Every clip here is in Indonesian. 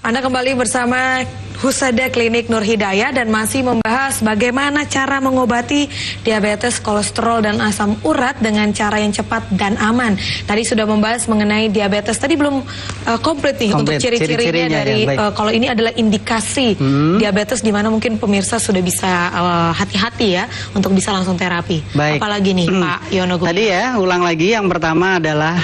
Anda kembali bersama Husada Klinik Nur Hidayah dan masih membahas bagaimana cara mengobati diabetes, kolesterol, dan asam urat dengan cara yang cepat dan aman. Tadi sudah membahas mengenai diabetes. Tadi belum komplit nih untuk ciri-cirinya dari kalau ini adalah indikasi diabetes di mana mungkin pemirsa sudah bisa hati-hati ya untuk bisa langsung terapi. Baik. Apalagi nih Pak Yono. Tadi ya, ulang lagi yang pertama adalah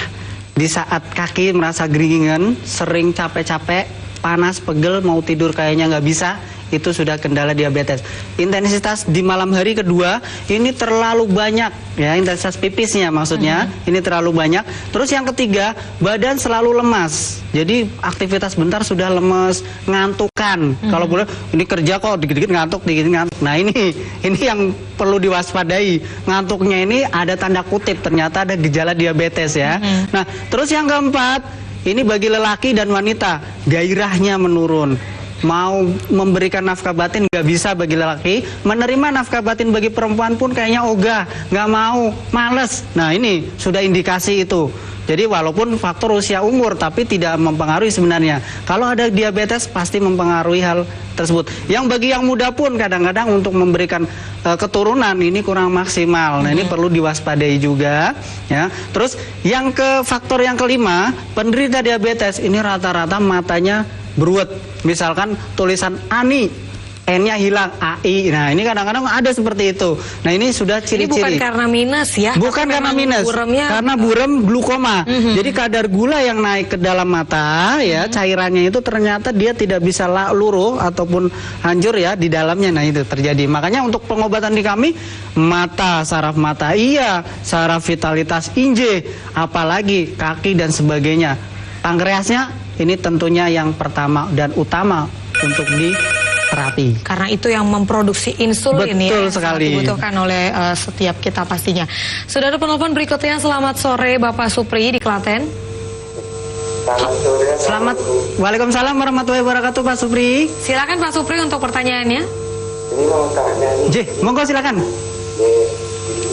di saat kaki merasa geringan, sering capek-capek, panas, pegel, mau tidur kayaknya nggak bisa, itu sudah kendala diabetes. Intensitas di malam hari kedua, ini terlalu banyak, ya intensitas pipisnya maksudnya, ini terlalu banyak. Terus yang ketiga, badan selalu lemas, jadi aktivitas bentar sudah lemes, ngantukan. Kalau boleh, ini kerja kok dikit-dikit ngantuk, dikit-dikit ngantuk. Nah ini yang perlu diwaspadai. Ngantuknya ini ada tanda kutip, ternyata ada gejala diabetes ya. Nah terus yang keempat, ini bagi lelaki dan wanita, gairahnya menurun. Mau memberikan nafkah batin nggak bisa bagi lelaki, menerima nafkah batin bagi perempuan pun kayaknya ogah, nggak mau, males. Nah ini sudah indikasi itu. Jadi walaupun faktor usia umur, tapi tidak mempengaruhi sebenarnya. Kalau ada diabetes pasti mempengaruhi hal tersebut. Yang bagi yang muda pun kadang-kadang untuk memberikan keturunan ini kurang maksimal. Nah ini perlu diwaspadai juga. Ya. Terus yang faktor yang kelima, penderita diabetes ini rata-rata matanya beruet. Misalkan tulisan ANI, N-nya hilang, AI. Nah ini kadang-kadang ada seperti itu. Nah ini sudah ciri-ciri. Ini bukan karena minus ya? Bukan karena minus, karena buram glukoma. Jadi kadar gula yang naik ke dalam mata, ya cairannya itu ternyata dia tidak bisa luruh ataupun hancur ya di dalamnya. Nah itu terjadi. Makanya untuk pengobatan di kami, mata, saraf mata iya, saraf vitalitas inje, apalagi kaki dan sebagainya. Pankreasnya ini tentunya yang pertama dan utama untuk terapi. Karena itu yang memproduksi insulin. Betul ya, sekali. Dibutuhkan oleh setiap kita pastinya. Sudah ada penelpon berikutnya. Selamat sore Bapak Supri di Klaten. Selamat sore. Selamat. Waalaikumsalam warahmatullahi wabarakatuh Pak Supri. Silakan Pak Supri untuk pertanyaannya. Ini mau tanya nih. Monggo silakan.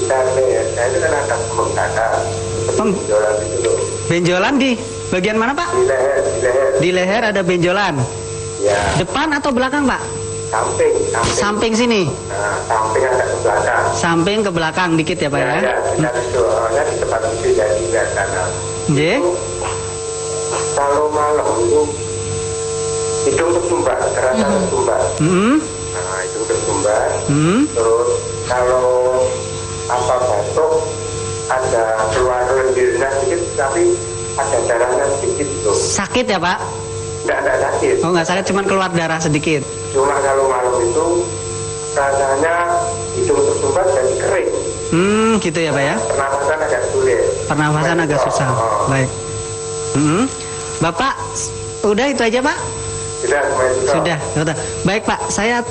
Saya itu kan ada pembengkakan. Benjolan itu loh. Benjolan di bagian mana Pak? Di leher. Di leher ada benjolan. Ya. Depan atau belakang Pak? Samping. Samping sini. Nah, samping ada ke belakang. Samping ke belakang dikit ya Pak ya? Ya, soalnya di tempat itu jadi sebelah kanan. Kalau malam itu hidung tersumbat, terasa tersumbat. Nah, hidung tersumbat. Terus kalau batuk ada keluar lendirnya sedikit, tapi ada darahnya sedikit tuh. Sakit ya Pak? Nggak sakit. Oh nggak sakit, cuma keluar darah sedikit. Cuma kalau malam itu rasanya hidung tersumbat jadi kering. Gitu ya Pak ya? Pernafasan agak sulit. Pernafasan agak susah. Baik. Bapak, udah itu aja Pak? Sudah. Baik Pak, saya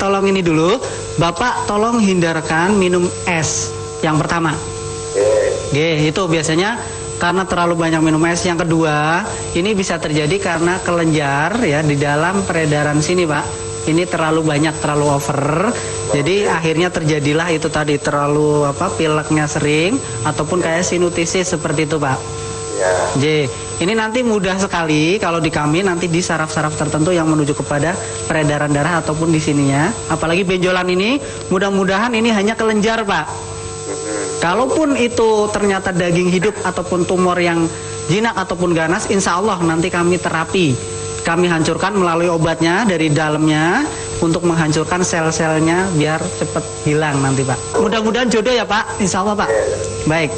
tolong ini dulu. Bapak tolong hindarkan minum es yang pertama. Itu biasanya karena terlalu banyak minum es. Yang kedua, ini bisa terjadi karena kelenjar ya di dalam peredaran sini Pak. Ini terlalu banyak, terlalu over. Jadi akhirnya terjadilah itu tadi, terlalu pileknya sering ataupun kayak sinutisis seperti itu Pak. Ini nanti mudah sekali kalau di kami nanti di saraf-saraf tertentu yang menuju kepada peredaran darah ataupun di sininya. Apalagi benjolan ini, mudah-mudahan ini hanya kelenjar Pak. Kalaupun itu ternyata daging hidup ataupun tumor yang jinak ataupun ganas, insya Allah nanti kami terapi. Kami hancurkan melalui obatnya dari dalamnya untuk menghancurkan sel-selnya biar cepat hilang nanti Pak. Mudah-mudahan jodoh ya Pak, insya Allah Pak. Baik.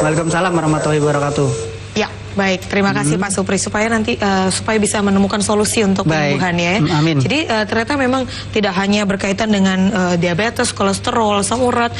Waalaikumsalam warahmatullahi wabarakatuh. Ya, baik. Terima kasih Pak Supri supaya nanti supaya bisa menemukan solusi untuk penyembuhan ya. Amin. Jadi ternyata memang tidak hanya berkaitan dengan diabetes, kolesterol, asam urat,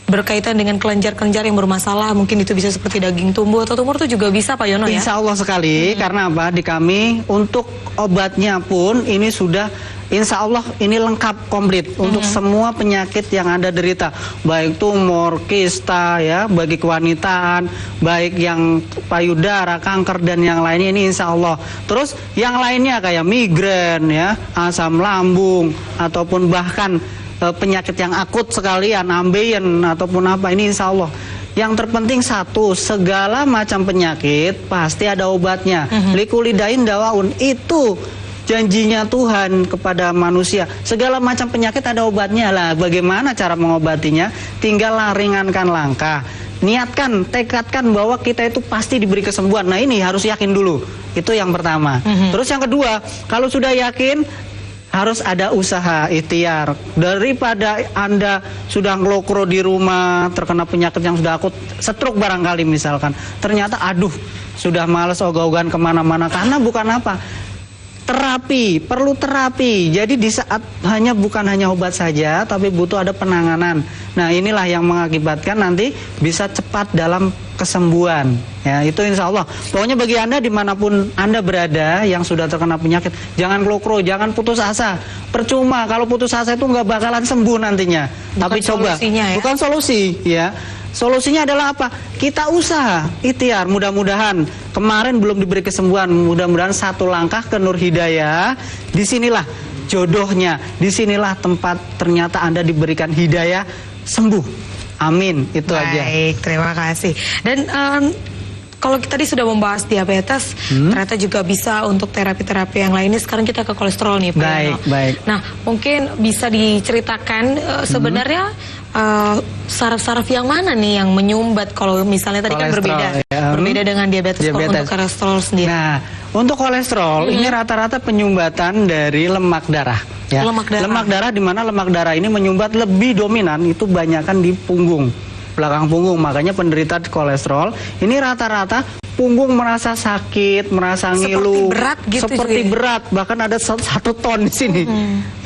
berkaitan dengan kelenjar-kelenjar yang bermasalah, mungkin itu bisa seperti daging tumbuh atau tumor itu juga bisa Pak Yono ya? Insya Allah sekali, karena apa? Di kami untuk obatnya pun ini sudah insya Allah ini lengkap komplit untuk semua penyakit yang Anda derita, baik tumor, kista ya, bagi kewanitaan, baik yang payudara, kanker dan yang lainnya ini insya Allah. Terus yang lainnya kayak migrain ya, asam lambung ataupun bahkan penyakit yang akut sekalian, ambeien ataupun apa, ini insya Allah. Yang terpenting satu, segala macam penyakit pasti ada obatnya. Likulidain dawaun, itu janjinya Tuhan kepada manusia. Segala macam penyakit ada obatnya lah. Bagaimana cara mengobatinya? Tinggal ringankan langkah. Niatkan, tekadkan bahwa kita itu pasti diberi kesembuhan. Nah ini harus yakin dulu. Itu yang pertama. Terus yang kedua, kalau sudah yakin, harus ada usaha ikhtiar. Daripada Anda sudah ngelokro di rumah, terkena penyakit yang sudah akut, stroke barangkali misalkan, ternyata aduh, sudah males ogah-ogahan kemana-mana. Karena bukan apa, terapi, perlu terapi. Jadi di saat bukan hanya obat saja, tapi butuh ada penanganan. Nah inilah yang mengakibatkan nanti bisa cepat dalam kesembuhan. Ya itu insya Allah. Pokoknya bagi Anda dimanapun Anda berada yang sudah terkena penyakit, jangan klokro, jangan putus asa. Percuma kalau putus asa itu nggak bakalan sembuh nantinya. Bukan tapi coba, ya? Bukan solusi, ya. Solusinya adalah apa? Kita usaha, ikhtiar. Mudah-mudahan kemarin belum diberi kesembuhan, mudah-mudahan satu langkah ke Nur Hidayah. Disinilah jodohnya, disinilah tempat ternyata Anda diberikan hidayah sembuh. Amin, itu aja. Baik, terima kasih. Dan kalau kita tadi sudah membahas diabetes, ternyata juga bisa untuk terapi-terapi yang lainnya. Sekarang kita ke kolesterol nih, Pak. Baik, baik. Nah, mungkin bisa diceritakan sebenarnya saraf-saraf yang mana nih yang menyumbat kalau misalnya tadi kan berbeda, ya. Berbeda dengan diabetes. Kalau untuk kolesterol sendiri. Nah, untuk kolesterol ini rata-rata penyumbatan dari lemak darah. Ya. Lemak darah di mana lemak darah ini menyumbat lebih dominan itu banyakkan di punggung, belakang punggung. Makanya penderita kolesterol ini rata-rata punggung merasa sakit, merasa ngilu, seperti berat, bahkan ada 1 ton di sini.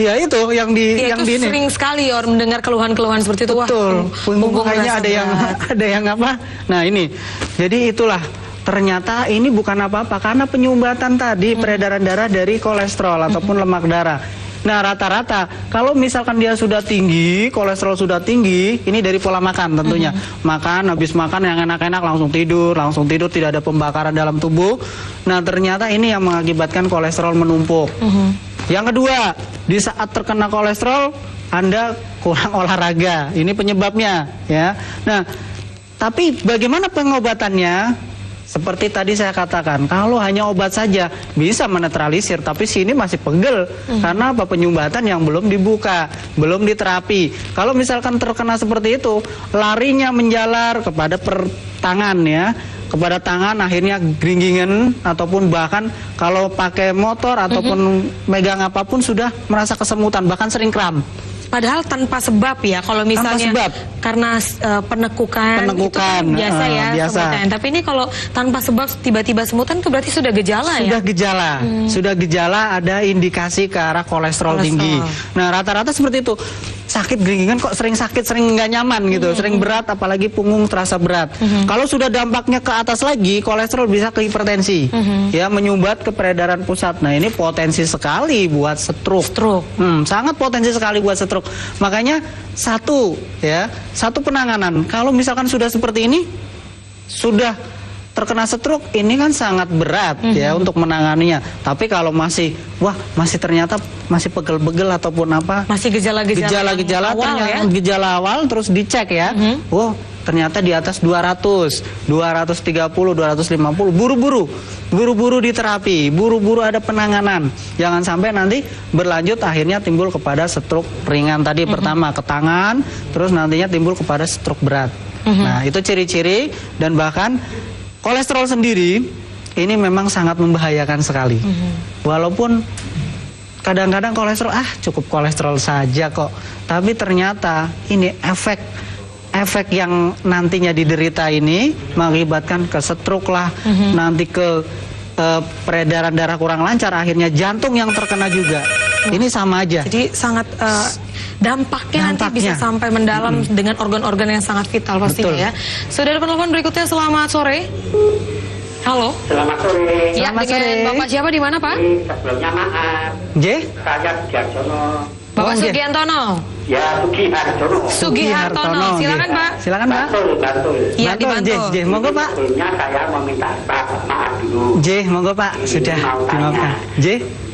Ya itu yang di itu ini. Sering sekali orang mendengar keluhan-keluhan seperti itu. Betul. Punggung kayaknya ada yang apa? Nah ini, jadi itulah. Ternyata ini bukan apa-apa karena penyumbatan tadi peredaran darah dari kolesterol ataupun lemak darah. Nah rata-rata kalau misalkan dia sudah tinggi, kolesterol sudah tinggi, ini dari pola makan tentunya. Makan, habis makan yang enak-enak langsung tidur, tidak ada pembakaran dalam tubuh. Nah ternyata ini yang mengakibatkan kolesterol menumpuk. Yang kedua, di saat terkena kolesterol, Anda kurang olahraga. Ini penyebabnya, ya. Nah, tapi bagaimana pengobatannya? Seperti tadi saya katakan, kalau hanya obat saja bisa menetralisir, tapi sini masih pegel. Karena apa? Penyumbatan yang belum dibuka, belum diterapi. Kalau misalkan terkena seperti itu, larinya menjalar kepada tangan ya, kepada tangan akhirnya gringgingan, ataupun bahkan kalau pakai motor ataupun megang apapun sudah merasa kesemutan, bahkan sering kram. Padahal tanpa sebab ya, kalau misalnya karena penekukan itu kan biasa ya, semutan. Tapi ini kalau tanpa sebab tiba-tiba semutan itu berarti sudah gejala ya? Sudah gejala, ada indikasi ke arah kolesterol tinggi. Nah rata-rata seperti itu. Sakit geringan kok sering sakit, sering nggak nyaman gitu, sering berat, apalagi punggung terasa berat. Kalau sudah dampaknya ke atas lagi, kolesterol bisa ke hipertensi, ya menyumbat ke peredaran pusat. Nah ini potensi sekali buat stroke. Sangat potensi sekali buat stroke. Makanya satu penanganan. Kalau misalkan sudah seperti ini, sudah terkena stroke, ini kan sangat berat ya untuk menanganinya. Tapi kalau masih ternyata masih pegel-pegel ataupun apa, masih gejala-gejala awal, terus dicek ya. Ternyata di atas 200, 230, 250, buru-buru diterapi, buru-buru ada penanganan. Jangan sampai nanti berlanjut akhirnya timbul kepada stroke ringan tadi, pertama ke tangan, terus nantinya timbul kepada stroke berat. Nah, itu ciri-ciri. Dan bahkan kolesterol sendiri ini memang sangat membahayakan sekali. Walaupun kadang-kadang kolesterol cukup kolesterol saja kok, tapi ternyata ini efek yang nantinya diderita ini mengakibatkan ke stroke lah, nanti ke peredaran darah kurang lancar, akhirnya jantung yang terkena juga. Ini sama aja. Jadi sangat dampaknya nanti bisa sampai mendalam dengan organ-organ yang sangat vital pastinya. Ya. Sudah ada penelpon berikutnya. Selamat sore. Halo. Selamat sore. Ya, Selamat dengan sore. Bapak siapa, di mana Pak? Sebelumnya maaf. Saya Sugihartono. Bapak Sugihartono. Ya, Sugihartono. Silakan Pak. Silakan Pak. Bantul. Iya, dibantu. Monggo Pak. Sebelumnya saya meminta maaf dulu. Monggo Pak. Sudah dimaafkan.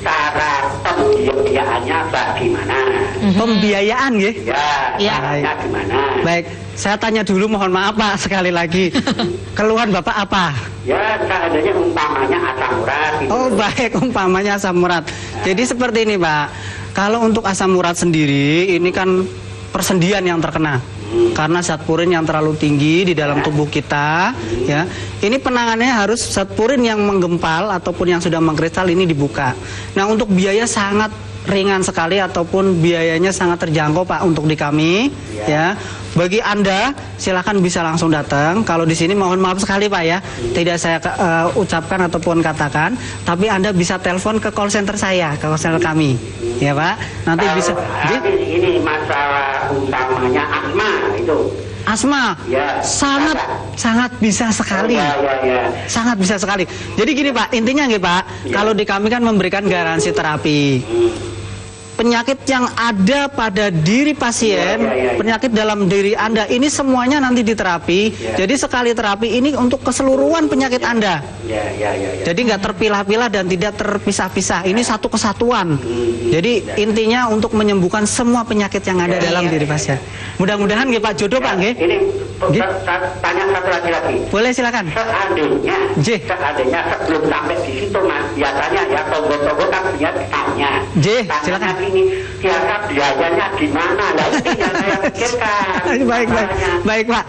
cara pembiayaannya bagaimana? Pembiayaan ya? Ya, caranya gimana? Baik, saya tanya dulu, mohon maaf Pak sekali lagi. Keluhan Bapak apa? Ya, seandainya umpamanya asam urat. Gitu. Oh baik, umpamanya asam urat. Jadi seperti ini Pak, kalau untuk asam urat sendiri ini kan persendian yang terkena. Karena zat purin yang terlalu tinggi di dalam tubuh kita, ya. Ini penanganannya harus zat purin yang menggempal ataupun yang sudah mengkristal ini dibuka. Nah, untuk biaya sangat ringan sekali ataupun biayanya sangat terjangkau Pak untuk di kami, ya. Bagi Anda silakan bisa langsung datang. Kalau di sini mohon maaf sekali Pak ya, tidak saya ucapkan ataupun katakan, tapi Anda bisa telepon ke call center saya, ke call center kami, ya Pak. Nanti bisa. Ini masalah utamanya asma itu. Asma, ya, sangat bisa sekali, sangat bisa sekali. Jadi gini Pak, intinya nggih Pak, kalau di kami kan memberikan garansi terapi. Penyakit yang ada pada diri pasien, penyakit dalam diri Anda ini semuanya nanti diterapi. Jadi sekali terapi ini untuk keseluruhan penyakit Anda. Jadi nggak terpilah-pilah dan tidak terpisah-pisah. Ini satu kesatuan. Jadi intinya untuk menyembuhkan semua penyakit yang ada dalam diri pasien. Mudah-mudahan nggih Pak jodoh Pak nggih. Ini tanya satu lagi. Boleh silakan. Seandainya sebelum sampai di situ Mas, biasanya ya tonggo-tonggo kan dia tanya. Silakan. Ini biasa biayanya gimana? Lah ini yang saya pikirkan. Baik Pak.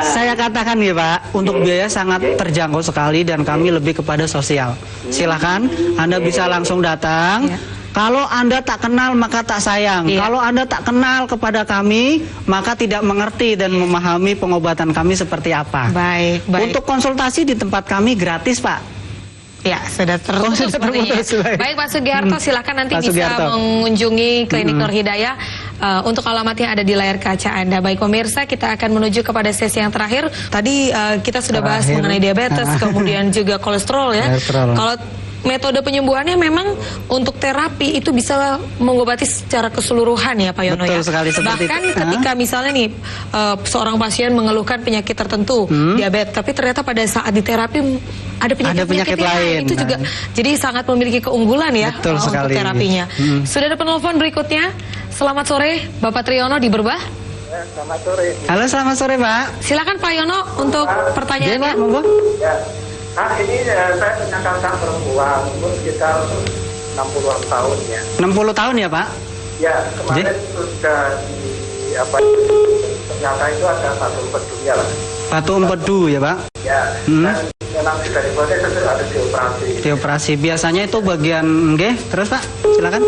Saya katakan ya Pak, untuk biaya sangat terjangkau sekali dan kami lebih kepada sosial. Silakan Anda bisa langsung datang. Kalau Anda tak kenal maka tak sayang. Kalau Anda tak kenal kepada kami maka tidak mengerti dan memahami pengobatan kami seperti apa. Baik. Untuk konsultasi di tempat kami gratis Pak. Ya, sudah terputus. Baik Pak Sugiharto, silakan nanti bisa mengunjungi Klinik Nur Hidayah untuk alamat yang ada di layar kaca Anda. Baik pemirsa, kita akan menuju kepada sesi yang terakhir. Tadi kita sudah bahas mengenai diabetes, kemudian juga kolesterol ya. Kalau metode penyembuhannya memang untuk terapi itu bisa mengobati secara keseluruhan ya Pak Yono. Betul sekali seperti bahkan ketika misalnya nih seorang pasien mengeluhkan penyakit tertentu, diabetes, tapi ternyata pada saat di terapi ada penyakit lain. Itu juga jadi sangat memiliki keunggulan ya untuk terapinya. Sudah ada penelpon berikutnya. Selamat sore Bapak Triyono di Berbah. Selamat sore. Halo, selamat sore Pak. Silakan Pak Yono untuk pertanyaannya. Ini saya punya kakak perempuan, umur sekitar 60-an tahun ya. 60 tahun ya Pak? Ya, kemarin sudah ternyata itu ada batu empedunya lah. Batu empedu ya Pak? Ya, dan memang sudah dibuatnya ada dioperasi. Dioperasi, biasanya itu bagian terus Pak, silakan.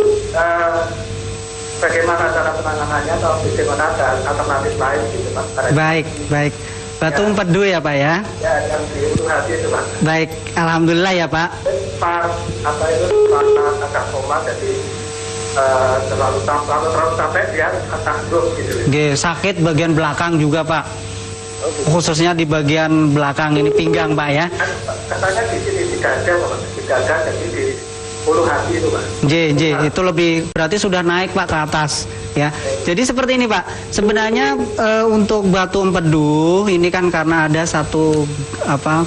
Bagaimana cara penanganannya atau bagaimana ada alternatif lain gitu Pak? Baik. Batu empedu ya Pak ya? Ya, yang di ulu hati itu Pak. Baik, alhamdulillah ya Pak. Pas agak koma, jadi terlalu capek dia takut gitu. Sakit bagian belakang juga Pak. Khususnya di bagian belakang ini pinggang Pak ya. Katanya di sini di dada jadi di ulu hati itu Pak. Itu lebih berarti sudah naik Pak ke atas ya. Jadi seperti ini Pak. Sebenarnya untuk batu empedu ini kan karena ada satu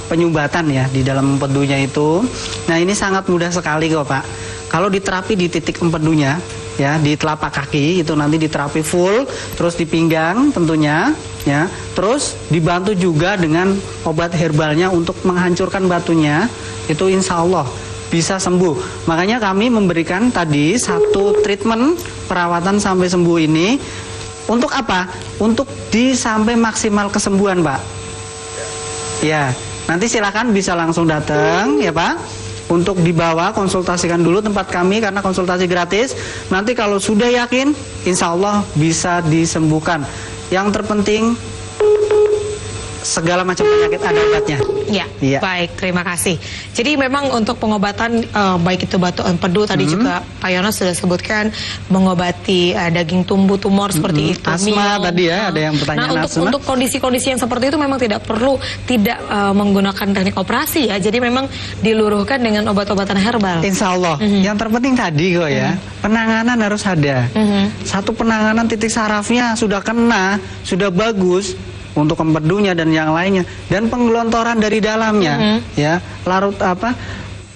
penyumbatan ya di dalam empedunya itu. Nah, ini sangat mudah sekali kok Pak. Kalau diterapi di titik empedunya ya, di telapak kaki itu nanti diterapi full, terus di pinggang tentunya ya. Terus dibantu juga dengan obat herbalnya untuk menghancurkan batunya. Itu insya Allah bisa sembuh. Makanya kami memberikan tadi satu treatment perawatan sampai sembuh ini untuk apa? Untuk sampai maksimal kesembuhan, Pak. Ya, nanti silakan bisa langsung datang ya, Pak. Untuk dibawa konsultasikan dulu tempat kami karena konsultasi gratis. Nanti kalau sudah yakin, insya Allah bisa disembuhkan. Yang terpenting segala macam penyakit ada obatnya. Ya, baik, terima kasih. Jadi memang untuk pengobatan baik itu batu empedu tadi juga Pak Yono sudah sebutkan mengobati daging tumbuh tumor seperti itu. Asma tadi ya, ada yang pertanyaan asma. Untuk kondisi-kondisi yang seperti itu memang tidak perlu menggunakan teknik operasi ya. Jadi memang diluruhkan dengan obat-obatan herbal. Insya Allah. Yang terpenting tadi kok ya, penanganan harus ada. Satu penanganan titik sarafnya sudah kena, sudah bagus. Untuk empedunya dan yang lainnya dan penggelontoran dari dalamnya ya, larut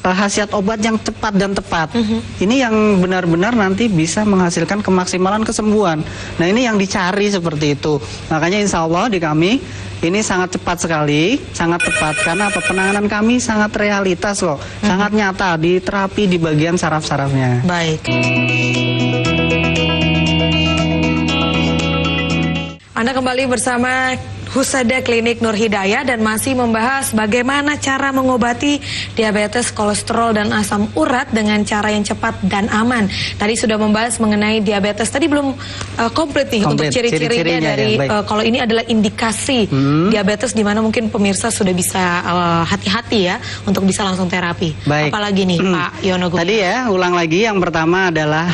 khasiat obat yang cepat dan tepat. Ini yang benar-benar nanti bisa menghasilkan kemaksimalan kesembuhan. Nah, ini yang dicari seperti itu. Makanya insya Allah di kami ini sangat cepat sekali, sangat tepat. Karena apa? Penanganan kami sangat realitas loh, sangat nyata di terapi di bagian saraf-sarafnya. Baik. Anda kembali bersama Husada Klinik Nur Hidayah dan masih membahas bagaimana cara mengobati diabetes, kolesterol, dan asam urat dengan cara yang cepat dan aman. Tadi sudah membahas mengenai diabetes. Tadi belum komplit nih untuk ciri-cirinya dari kalau ini adalah indikasi diabetes di mana mungkin pemirsa sudah bisa hati-hati ya untuk bisa langsung terapi. Baik. Apalagi nih Pak Yono. Tadi ya, ulang lagi yang pertama adalah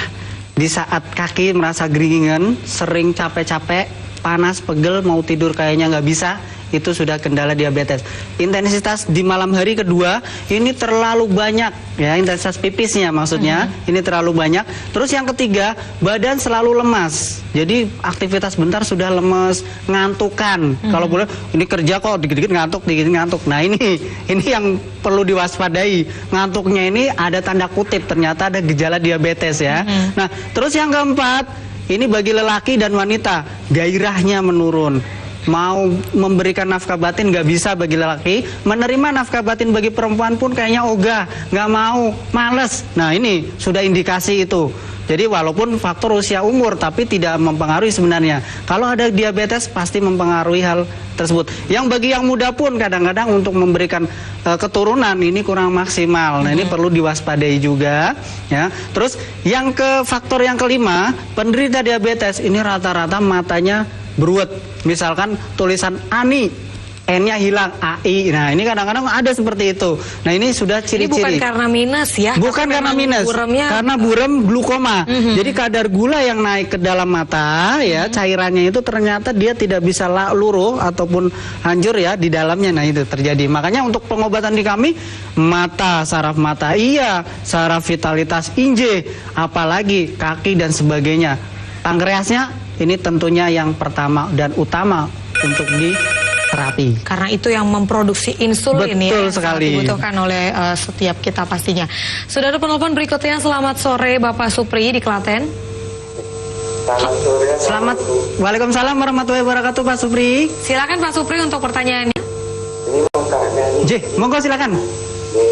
di saat kaki merasa geringan, sering capek-capek, panas, pegel, mau tidur kayaknya nggak bisa, itu sudah kendala diabetes. Intensitas di malam hari kedua ini terlalu banyak ya, intensitas pipisnya maksudnya ini terlalu banyak. Terus yang ketiga, badan selalu lemas. Jadi aktivitas bentar sudah lemes, ngantukan. Kalau boleh ini kerja kok dikit-dikit ngantuk, dikit ngantuk. Nah, ini yang perlu diwaspadai. Ngantuknya ini ada tanda kutip, ternyata ada gejala diabetes ya. Nah, terus yang keempat, ini bagi lelaki dan wanita, gairahnya menurun. Mau memberikan nafkah batin nggak bisa bagi lelaki, menerima nafkah batin bagi perempuan pun kayaknya ogah, nggak mau, males. Nah, ini sudah indikasi itu. Jadi walaupun faktor usia umur tapi tidak mempengaruhi sebenarnya. Kalau ada diabetes pasti mempengaruhi hal tersebut. Yang bagi yang muda pun kadang-kadang untuk memberikan keturunan ini kurang maksimal. Nah, ini perlu diwaspadai juga ya. Terus yang faktor yang kelima, penderita diabetes ini rata-rata matanya beruet. Misalkan tulisan ANI, N-nya hilang, AI. Nah, ini kadang-kadang ada seperti itu. Nah, ini sudah ciri-ciri. Ini bukan karena minus ya? Bukan karena minus, karena buram glukoma. Jadi kadar gula yang naik ke dalam mata, ya cairannya itu ternyata dia tidak bisa luruh ataupun hancur ya di dalamnya. Nah, itu terjadi. Makanya untuk pengobatan di kami, mata, saraf mata iya, saraf vitalitas inje, apalagi kaki dan sebagainya. Pankreasnya ini tentunya yang pertama dan utama untuk terapi. Karena itu yang memproduksi insulin. Betul ya, sekali. Dibutuhkan oleh setiap kita pastinya. Sudah ada penelpon berikutnya. Selamat sore Bapak Supri di Klaten. Selamat sore. Selamat. Waalaikumsalam warahmatullahi wabarakatuh Pak Supri. Silakan Pak Supri untuk pertanyaannya. Ini mau tanya nih. J, monggo silakan. Di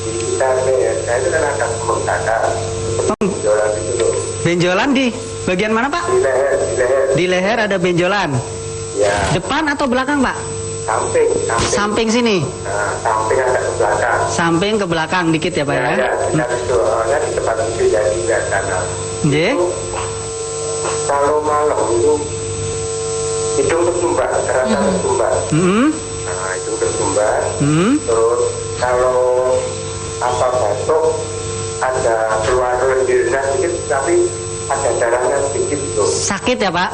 sekitar saya itu kan ada pembengkakan. Benjolan itu loh. Benjolan di bagian mana Pak? Di leher. Di leher ada benjolan. Ya. Depan atau belakang Pak? Samping. Samping sini. Nah, samping ada ke belakang. Samping ke belakang dikit ya Pak ya. Ya, di tempat itu jadi lihat kanan. J. Kalau malam itu hidung tersumbat, terasa tersumbat. Nah, hidung tersumbat. Terus kalau batuk ada keluar lendirnya sedikit, tapi ada darahnya sedikit tuh. Sakit ya Pak?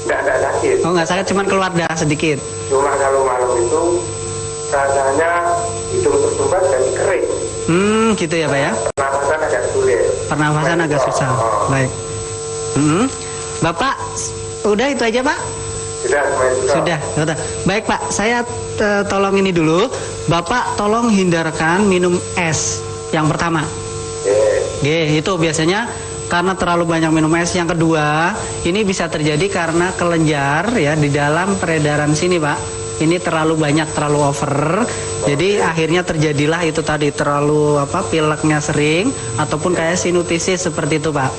Nggak sakit. Oh, nggak sakit, cuma keluar darah sedikit. Cuma kalau malam itu rasanya hidung tersumbat dan kering. Gitu ya Pak ya? Pernafasan agak sulit. Pernafasan agak susah. Baik. Bapak, udah itu aja Pak? Sudah. Baik Pak, saya tolong ini dulu. Bapak tolong hindarkan minum es yang pertama. Itu biasanya karena terlalu banyak minum es. Yang kedua, ini bisa terjadi karena kelenjar ya di dalam peredaran sini Pak. Ini terlalu banyak, terlalu over. Jadi akhirnya terjadilah itu tadi, terlalu pileknya sering ataupun kayak sinusitis seperti itu Pak.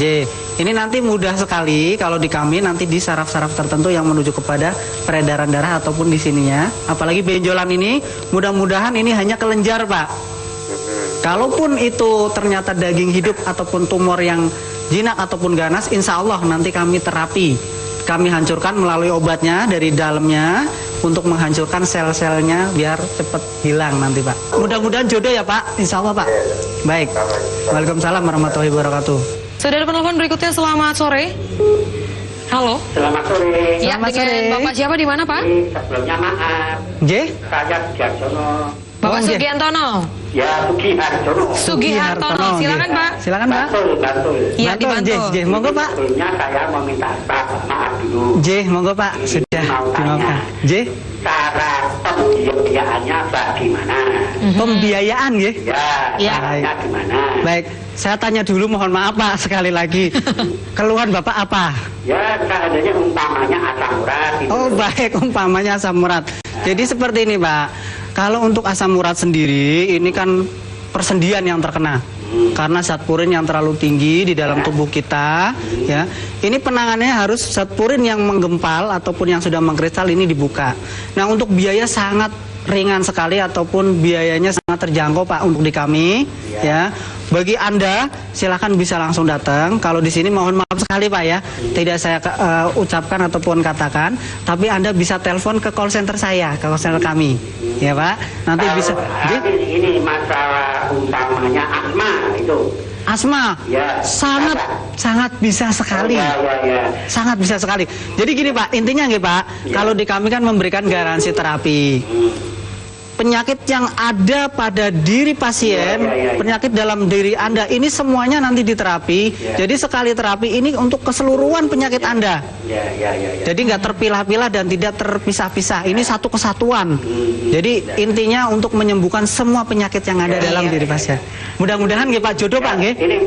J. Ini nanti mudah sekali kalau di kami nanti di saraf-saraf tertentu yang menuju kepada peredaran darah ataupun di sininya. Apalagi benjolan ini, mudah-mudahan ini hanya kelenjar Pak. Kalaupun itu ternyata daging hidup ataupun tumor yang jinak ataupun ganas, insya Allah nanti kami terapi. Kami hancurkan melalui obatnya dari dalamnya untuk menghancurkan sel-selnya biar cepat hilang nanti Pak. Mudah-mudahan jodoh ya Pak, insya Allah Pak. Baik. Waalaikumsalam warahmatullahi wabarakatuh. Sudah ada penelpon berikutnya. Selamat sore. Halo. Selamat sore. Ya, Selamat dengan sore. Bapak siapa di mana Pak? Sebelumnya maaf. J. Saya Sugihartono. Bapak J. Sugiantono. Ya, Sugihartono. Sugihartono. Silakan J. Pak. Silakan Pak. Bantul. Iya, Bantul, dibantu. J. Monggo Pak. Sebelumnya saya mau minta maaf dulu. J. Monggo Pak. Sudah Mau dimaafkan. tanya. J. Cara pembiayaannya bagaimana? Pembiayaan ya? Ya, caranya gimana? Baik, saya tanya dulu, mohon maaf Pak sekali lagi. Keluhan Bapak apa? Ya, seandainya umpamanya asam urat. Gitu. Oh baik, umpamanya asam urat. Jadi seperti ini Pak, kalau untuk asam urat sendiri ini kan persendian yang terkena. Karena zat purin yang terlalu tinggi di dalam tubuh kita, ya. Ini penanganannya harus zat purin yang menggempal ataupun yang sudah mengkristal ini dibuka. Nah, untuk biaya sangat ringan sekali ataupun biayanya sangat terjangkau Pak untuk di kami, ya. Bagi Anda silakan bisa langsung datang. Kalau di sini mohon maaf sekali Pak ya, tidak saya ucapkan ataupun katakan, tapi Anda bisa telepon ke call center saya, ke call center kami, ya Pak. Nanti bisa. Ini masalah utamanya asma itu. Asma, Ya, sangat bisa sekali, sangat bisa sekali. Jadi gini Pak, intinya nggih Pak, kalau di kami kan memberikan garansi terapi. Penyakit yang ada pada diri pasien, penyakit dalam diri Anda, ini semuanya nanti diterapi. Jadi sekali terapi ini untuk keseluruhan penyakit Anda. Jadi nggak terpilah-pilah dan tidak terpisah-pisah. Ini satu kesatuan. Jadi intinya untuk menyembuhkan semua penyakit yang ada dalam diri pasien. Mudah-mudahan nggih Pak, jodoh Pak nggih. Ini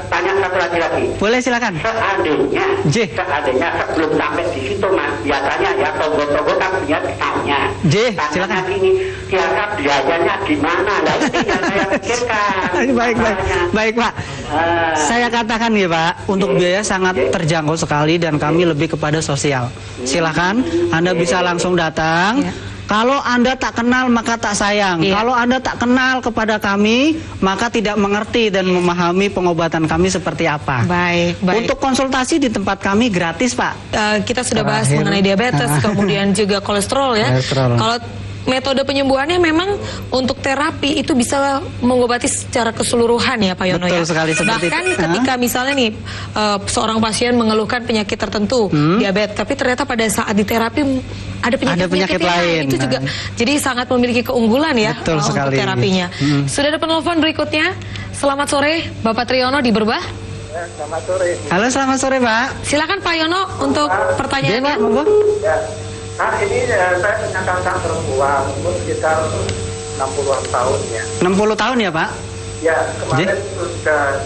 tanya satu lagi. Boleh silakan. Seandainya sebelum sampai di situ Mas, biasanya ya tonggo-tonggo kan punya tanya. Silakan. Ini kira-kira biayanya gimana? Lah ini yang saya pikirkan. Baik Pak. Saya katakan ya Pak, untuk biaya sangat terjangkau sekali dan kami lebih kepada sosial. Silakan Anda bisa langsung datang. Kalau Anda tak kenal maka tak sayang. Kalau Anda tak kenal kepada kami maka tidak mengerti dan memahami pengobatan kami seperti apa. Baik. Untuk konsultasi di tempat kami gratis Pak. Kita sudah bahas mengenai diabetes, kemudian juga kolesterol ya. Kalau metode penyembuhannya memang untuk terapi itu bisa mengobati secara keseluruhan ya Pak Yono. Betul sekali, bahkan ketika misalnya nih seorang pasien mengeluhkan penyakit tertentu, diabetes, tapi ternyata pada saat di terapi ada penyakit lain, itu juga jadi sangat memiliki keunggulan ya untuk terapinya. Sudah ada penelpon berikutnya. Selamat sore Bapak Triyono di Berbah. Selamat sore. Halo, selamat sore Pak. Silakan Pak Yono untuk pertanyaannya. Ya. Nah ini saya punya kakak perempuan, umur sekitar 60-an tahun ya. 60 tahun ya Pak? Ya, kemarin sudah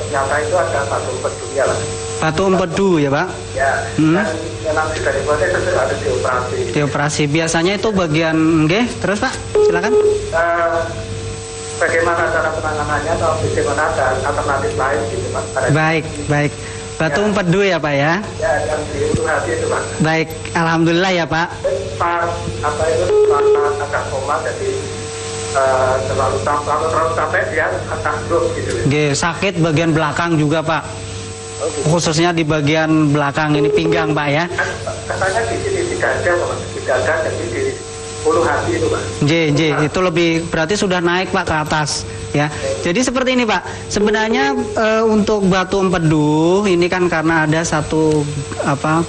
ternyata itu ada batu empedunya lah. Batu empedu ya Pak? Ya, dan memang dari proses itu ada dioperasi. Dioperasi, biasanya itu bagian terus Pak, silakan. Bagaimana cara penanganannya atau bagaimana ada alternatif lain gitu Pak? Baik. Batu empedu ya Pak ya? Ya, yang di ulu hati itu Pak. Baik, alhamdulillah ya Pak. Pak, agak koma jadi terlalu sampai dia atas grup gitu. Sakit bagian belakang juga Pak. Khususnya di bagian belakang ini pinggang Pak ya. Katanya di sini di dada jadi di ulu hati itu Pak. Itu lebih berarti sudah naik Pak ke atas. Ya, jadi seperti ini Pak. Sebenarnya untuk batu empedu ini kan karena ada satu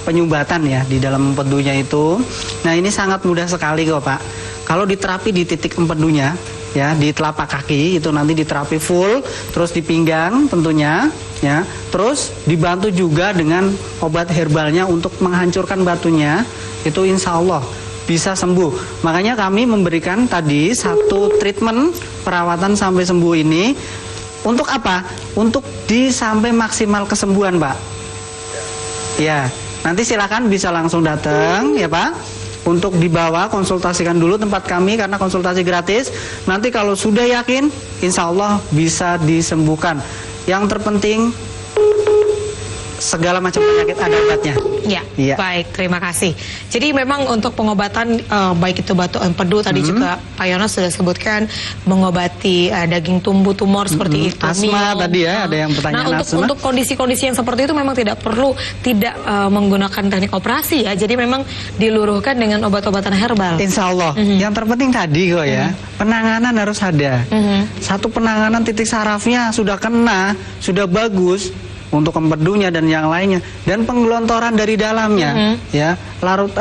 penyumbatan ya di dalam empedunya itu. Nah ini sangat mudah sekali kok Pak. Kalau diterapi di titik empedunya, ya di telapak kaki itu nanti diterapi full, terus di pinggang tentunya, ya. Terus dibantu juga dengan obat herbalnya untuk menghancurkan batunya, itu insya Allah bisa sembuh. Makanya kami memberikan tadi satu treatment perawatan sampai sembuh ini untuk apa? Untuk sampai maksimal kesembuhan Pak. Ya, nanti silakan bisa langsung datang ya Pak. Untuk dibawa konsultasikan dulu tempat kami karena konsultasi gratis. Nanti kalau sudah yakin, insya Allah bisa disembuhkan. Yang terpenting segala macam penyakit ada obatnya. Ya, baik, terima kasih. Jadi memang untuk pengobatan baik itu batu empedu tadi juga Pak Yono sudah sebutkan mengobati daging tumbuh tumor seperti itu. Asma tadi ya, ada yang pertanyaan asma. Untuk kondisi-kondisi yang seperti itu memang tidak perlu menggunakan teknik operasi ya. Jadi memang diluruhkan dengan obat-obatan herbal. Insya Allah. Yang terpenting tadi kok ya, penanganan harus ada. Satu penanganan titik sarafnya sudah kena, sudah bagus. Untuk empedunya dan yang lainnya dan penggelontoran dari dalamnya ya larut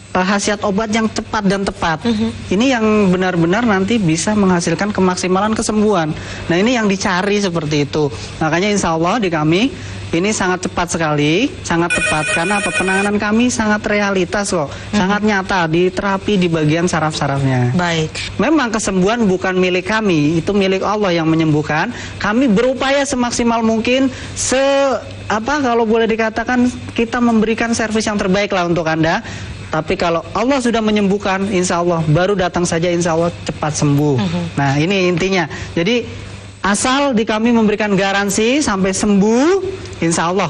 khasiat obat yang cepat dan tepat. Ini yang benar-benar nanti bisa menghasilkan kemaksimalan kesembuhan. Nah, ini yang dicari seperti itu. Makanya insya Allah di kami ini sangat cepat sekali, sangat tepat karena apa? Penanganan kami sangat realitas kok, sangat nyata di terapi di bagian saraf-sarafnya. Baik. Memang kesembuhan bukan milik kami, itu milik Allah yang menyembuhkan. Kami berupaya semaksimal mungkin, kalau boleh dikatakan kita memberikan servis yang terbaik lah untuk Anda. Tapi kalau Allah sudah menyembuhkan, insya Allah baru datang saja, insya Allah cepat sembuh. Nah, ini intinya. Jadi asal di kami memberikan garansi sampai sembuh, insya Allah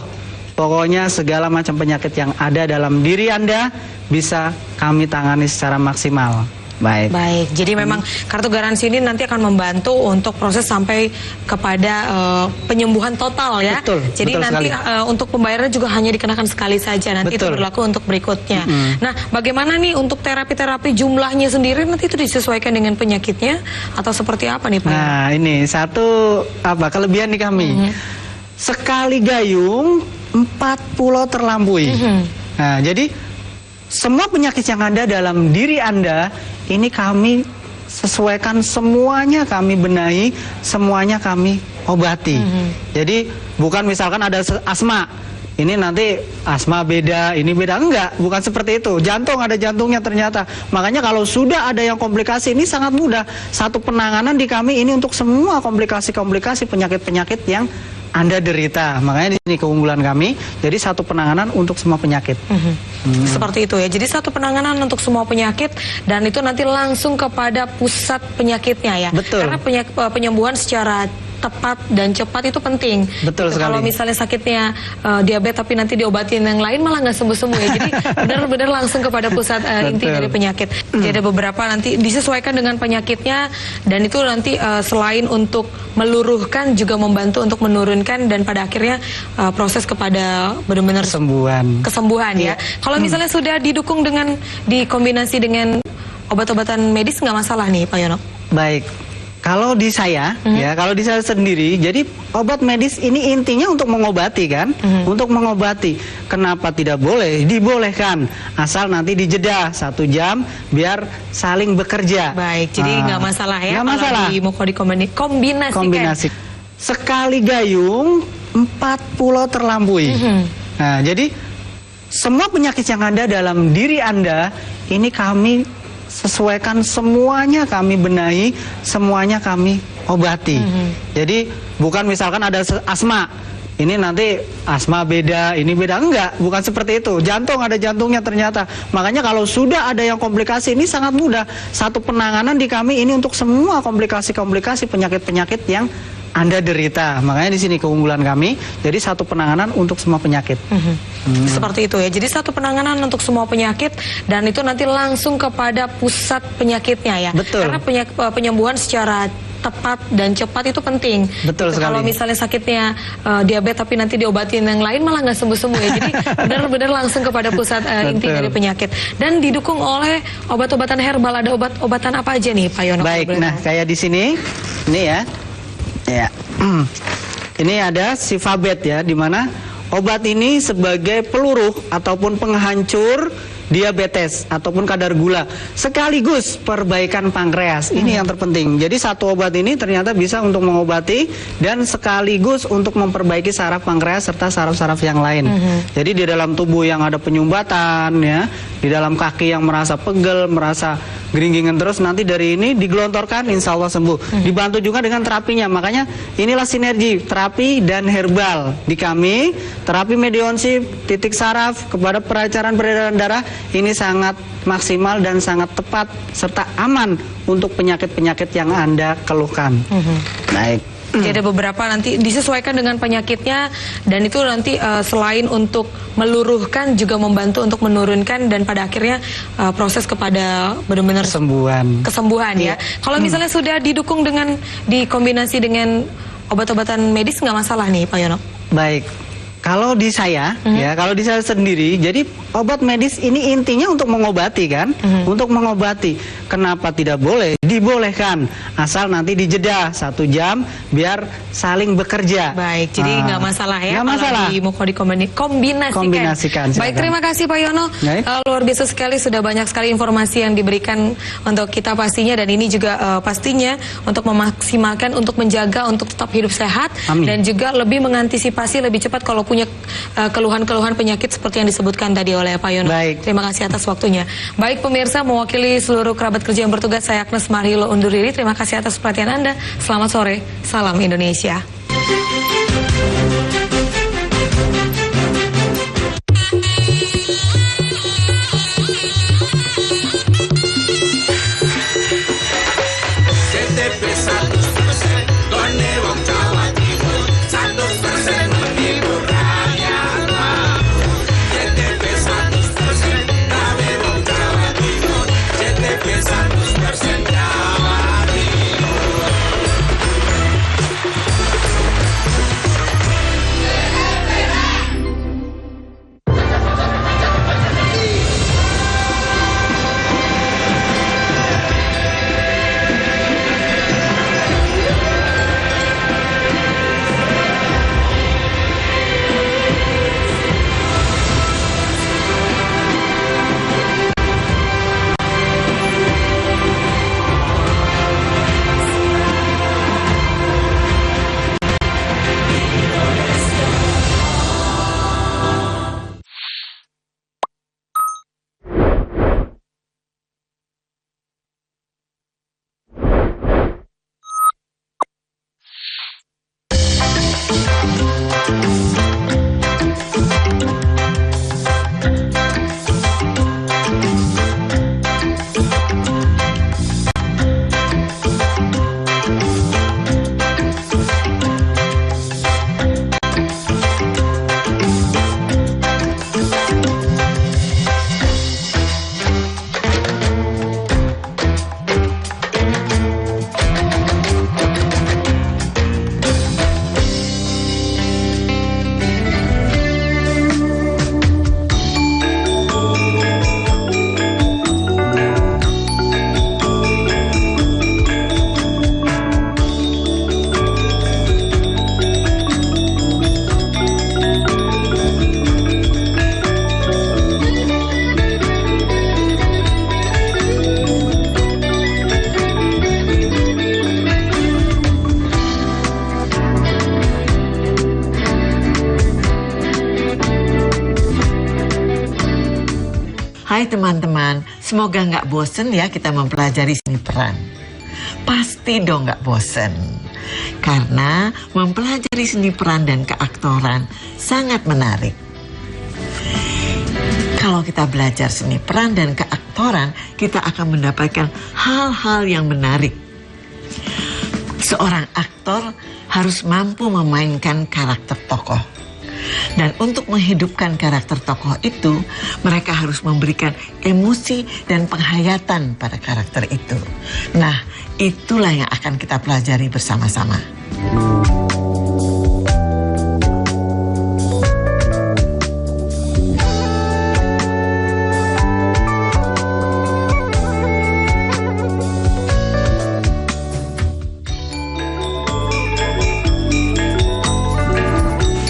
pokoknya segala macam penyakit yang ada dalam diri Anda bisa kami tangani secara maksimal. Baik. Baik, jadi memang kartu garansi ini nanti akan membantu untuk proses sampai kepada penyembuhan total ya. Betul. Jadi betul nanti untuk pembayarannya juga hanya dikenakan sekali saja. Nanti betul. itu berlaku untuk berikutnya. Nah, bagaimana nih untuk terapi-terapi jumlahnya sendiri nanti itu disesuaikan dengan penyakitnya atau seperti apa nih Pak? Nah, ini satu kelebihan di kami. Sekali gayung 4 pulau terlampaui. Nah, jadi semua penyakit yang ada dalam diri Anda ini kami sesuaikan, semuanya kami benahi, semuanya kami obati. Jadi bukan misalkan ada asma, ini nanti asma beda, ini beda, enggak, bukan seperti itu. Jantung ada jantungnya ternyata. Makanya kalau sudah ada yang komplikasi ini sangat mudah. Satu penanganan di kami ini untuk semua komplikasi-komplikasi penyakit-penyakit yang Anda derita. Makanya di sini keunggulan kami. Jadi satu penanganan untuk semua penyakit. Seperti itu ya. Jadi satu penanganan untuk semua penyakit dan itu nanti langsung kepada pusat penyakitnya ya. Betul. Karena penyembuhan secara tepat dan cepat itu penting. Betul sekali. Kalau misalnya sakitnya diabetes tapi nanti diobatin yang lain malah nggak sembuh-sembuh ya. Jadi benar-benar langsung kepada pusat inti dari penyakit. Jadi ada beberapa nanti disesuaikan dengan penyakitnya dan itu nanti selain untuk meluruhkan juga membantu untuk menurunkan dan pada akhirnya proses kepada benar-benar kesembuhan ya. Kalau misalnya sudah didukung dengan dikombinasi dengan obat-obatan medis nggak masalah nih Pak Yono. Baik. Kalau di saya, ya, kalau di saya sendiri, jadi obat medis ini intinya untuk mengobati kan, untuk mengobati. Kenapa tidak boleh? Dibolehkan, asal nanti dijeda 1 jam, biar saling bekerja. Baik, jadi nggak masalah ya. Nggak masalah. Mau dikombinasikan. Kombinasi. Sekali gayung 4 pulau terlampaui. Nah, jadi semua penyakit yang ada dalam diri Anda ini kami sesuaikan, semuanya kami benahi, semuanya kami obati. Jadi bukan misalkan ada asma, ini nanti asma beda, ini beda, enggak, bukan seperti itu. Jantung ada jantungnya ternyata. Makanya kalau sudah ada yang komplikasi ini sangat mudah. Satu penanganan di kami ini untuk semua komplikasi-komplikasi penyakit-penyakit yang Anda derita. Makanya di sini keunggulan kami. Jadi satu penanganan untuk semua penyakit. Seperti itu ya. Jadi satu penanganan untuk semua penyakit dan itu nanti langsung kepada pusat penyakitnya ya. Betul. Karena penyembuhan secara tepat dan cepat itu penting. Betul sekali. Kalau misalnya sakitnya diabetes tapi nanti diobatin yang lain malah nggak sembuh-sembuh ya. Jadi benar-benar langsung kepada pusat inti dari penyakit dan didukung oleh obat-obatan herbal. Ada obat-obatan apa aja nih Pak Yono? Baik, nah kayak di sini, ini ya. Ya, ini ada Sifabet ya, dimana obat ini sebagai peluru ataupun penghancur diabetes ataupun kadar gula, sekaligus perbaikan pankreas. Ini yang terpenting. Jadi satu obat ini ternyata bisa untuk mengobati dan sekaligus untuk memperbaiki saraf pankreas serta saraf-saraf yang lain. Jadi di dalam tubuh yang ada penyumbatan ya, di dalam kaki yang merasa pegel, merasa geringgingan terus, nanti dari ini digelontorkan, insya Allah sembuh. Dibantu juga dengan terapinya. Makanya inilah sinergi terapi dan herbal di kami. Terapi medionsif, titik saraf kepada perancaran peredaran darah ini sangat maksimal dan sangat tepat serta aman untuk penyakit-penyakit yang Anda keluhkan. Baik. Jadi ada beberapa nanti disesuaikan dengan penyakitnya dan itu nanti selain untuk meluruhkan juga membantu untuk menurunkan dan pada akhirnya proses kepada benar-benar kesembuhan ya. Kalau misalnya sudah didukung dengan dikombinasi dengan obat-obatan medis nggak masalah nih Pak Yono. Baik. Kalau di saya, ya, kalau di saya sendiri, jadi obat medis ini intinya untuk mengobati kan, untuk mengobati. Kenapa tidak boleh? dibolehkan, asal nanti dijeda 1 jam biar saling bekerja. Baik, jadi nggak masalah ya. Nggak masalah. Mau dikombinasikan. Kombinasikan, Baik, silakan. terima kasih Pak Yono. Baik. Luar biasa sekali, sudah banyak sekali informasi yang diberikan untuk kita pastinya, dan ini juga pastinya untuk memaksimalkan, untuk menjaga, untuk tetap hidup sehat. Amin. Dan juga lebih mengantisipasi lebih cepat kalau punya keluhan-keluhan penyakit seperti yang disebutkan tadi oleh Pak Yono. Baik. Terima kasih atas waktunya. Baik pemirsa, mewakili seluruh kerabat kerja yang bertugas, saya Agnes Marhilo undur diri. Terima kasih atas perhatian Anda. Selamat sore, salam Indonesia. Hai teman-teman, semoga nggak bosen ya kita mempelajari seni peran. Pasti dong nggak bosen. Karena mempelajari seni peran dan keaktoran sangat menarik. Kalau kita belajar seni peran dan keaktoran, kita akan mendapatkan hal-hal yang menarik. Seorang aktor harus mampu memainkan karakter tokoh. Dan untuk menghidupkan karakter tokoh itu, mereka harus memberikan emosi dan penghayatan pada karakter itu. Nah, itulah yang akan kita pelajari bersama-sama.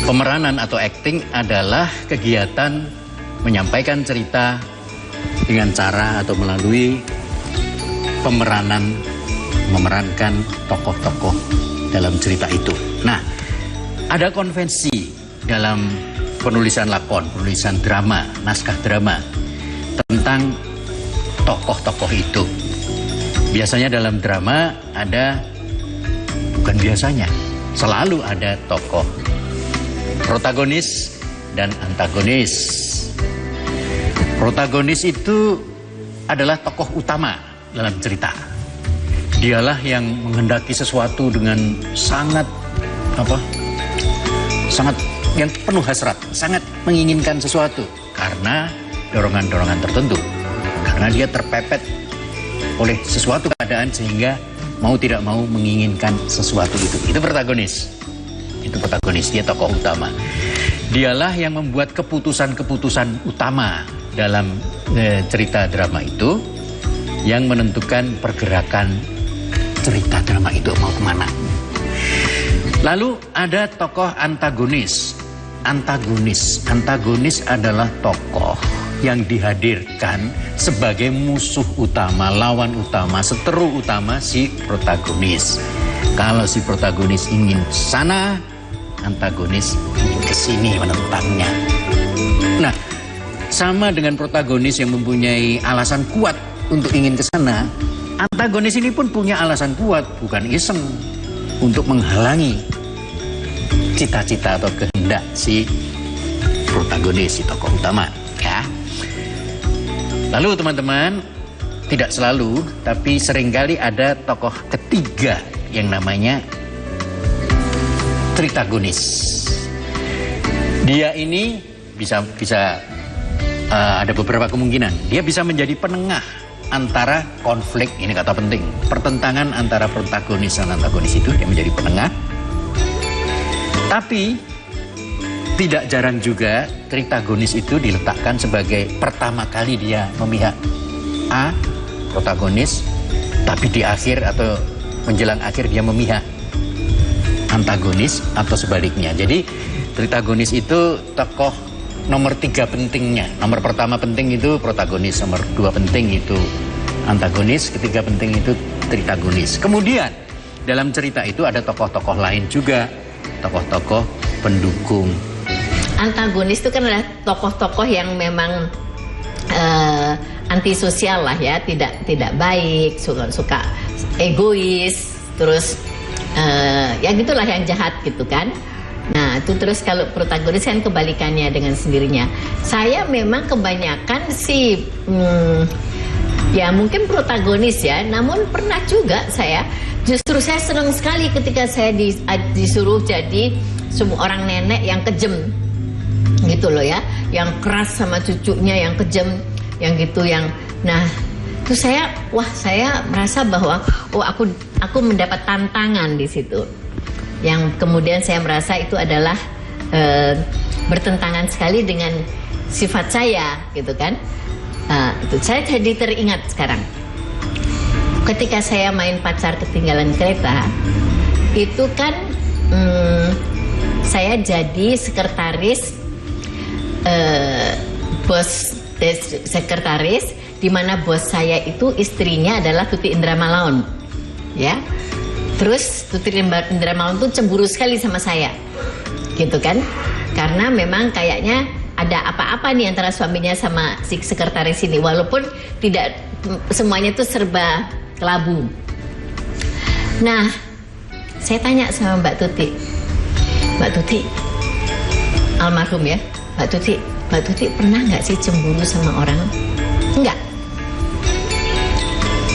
Pemeranan atau acting adalah kegiatan menyampaikan cerita dengan cara atau melalui pemeranan, memerankan tokoh-tokoh dalam cerita itu. Nah, ada konvensi dalam penulisan lakon, penulisan drama, naskah drama tentang tokoh-tokoh itu. Biasanya dalam drama ada, bukan biasanya, selalu ada tokoh protagonis dan antagonis. Protagonis itu adalah tokoh utama dalam cerita. Dialah yang menghendaki sesuatu dengan sangat yang penuh hasrat, sangat menginginkan sesuatu karena dorongan-dorongan tertentu. Karena dia terpepet oleh sesuatu keadaan sehingga mau tidak mau menginginkan sesuatu itu. Itu protagonis. Itu protagonis, dia tokoh utama. Dialah yang membuat keputusan-keputusan utama dalam cerita drama itu, yang menentukan pergerakan cerita drama itu mau kemana. Lalu ada tokoh antagonis. Antagonis adalah tokoh yang dihadirkan sebagai musuh utama, lawan utama, seteru utama si protagonis. Kalau si protagonis ingin sana, antagonis ingin kesini menentangnya. Nah, sama dengan protagonis yang mempunyai alasan kuat untuk ingin ke sana, antagonis ini pun punya alasan kuat, bukan iseng, untuk menghalangi cita-cita atau kehendak si protagonis, si tokoh utama, ya. Lalu teman-teman, tidak selalu, tapi seringkali ada tokoh ketiga yang namanya tritagonis. Dia ini bisa ada beberapa kemungkinan. Dia bisa menjadi penengah antara konflik, ini kata penting, pertentangan antara protagonis dan antagonis itu, dia menjadi penengah. Tapi tidak jarang juga tritagonis itu diletakkan sebagai pertama kali dia memihak A, protagonis, tapi di akhir atau menjelang akhir dia memihak antagonis atau sebaliknya. Jadi tritagonis itu tokoh nomor 3 pentingnya. Nomor pertama penting itu protagonis, nomor 2 penting itu antagonis, ketiga penting itu tritagonis. Kemudian dalam cerita itu ada tokoh-tokoh lain juga, tokoh-tokoh pendukung. Antagonis itu kan adalah tokoh-tokoh yang memang antisosial lah ya, tidak baik, suka egois, terus ya gitulah, yang jahat gitu kan. Nah itu terus kalau protagonis kan kebalikannya dengan sendirinya. Saya memang kebanyakan sih ya mungkin protagonis ya, namun pernah juga saya senang sekali ketika saya disuruh jadi semua orang nenek yang kejam gitu loh ya, yang keras sama cucunya, yang kejam, yang gitu, yang nah itu saya merasa bahwa aku mendapat tantangan di situ. Yang kemudian saya merasa itu adalah bertentangan sekali dengan sifat saya gitu kan. Itu saya jadi teringat sekarang ketika saya main Pacar Ketinggalan Kereta, itu kan saya jadi sekretaris sekretaris di mana bos saya itu istrinya adalah Tuti Indramalaun ya. Terus Tuti Indramalaun tuh cemburu sekali sama saya, gitu kan? Karena memang kayaknya ada apa-apa nih antara suaminya sama si sekretaris ini, walaupun tidak semuanya tuh serba kelabu. Nah, saya tanya sama Mbak Tuti, almarhum ya, Mbak Tuti pernah nggak sih cemburu sama orang? Enggak.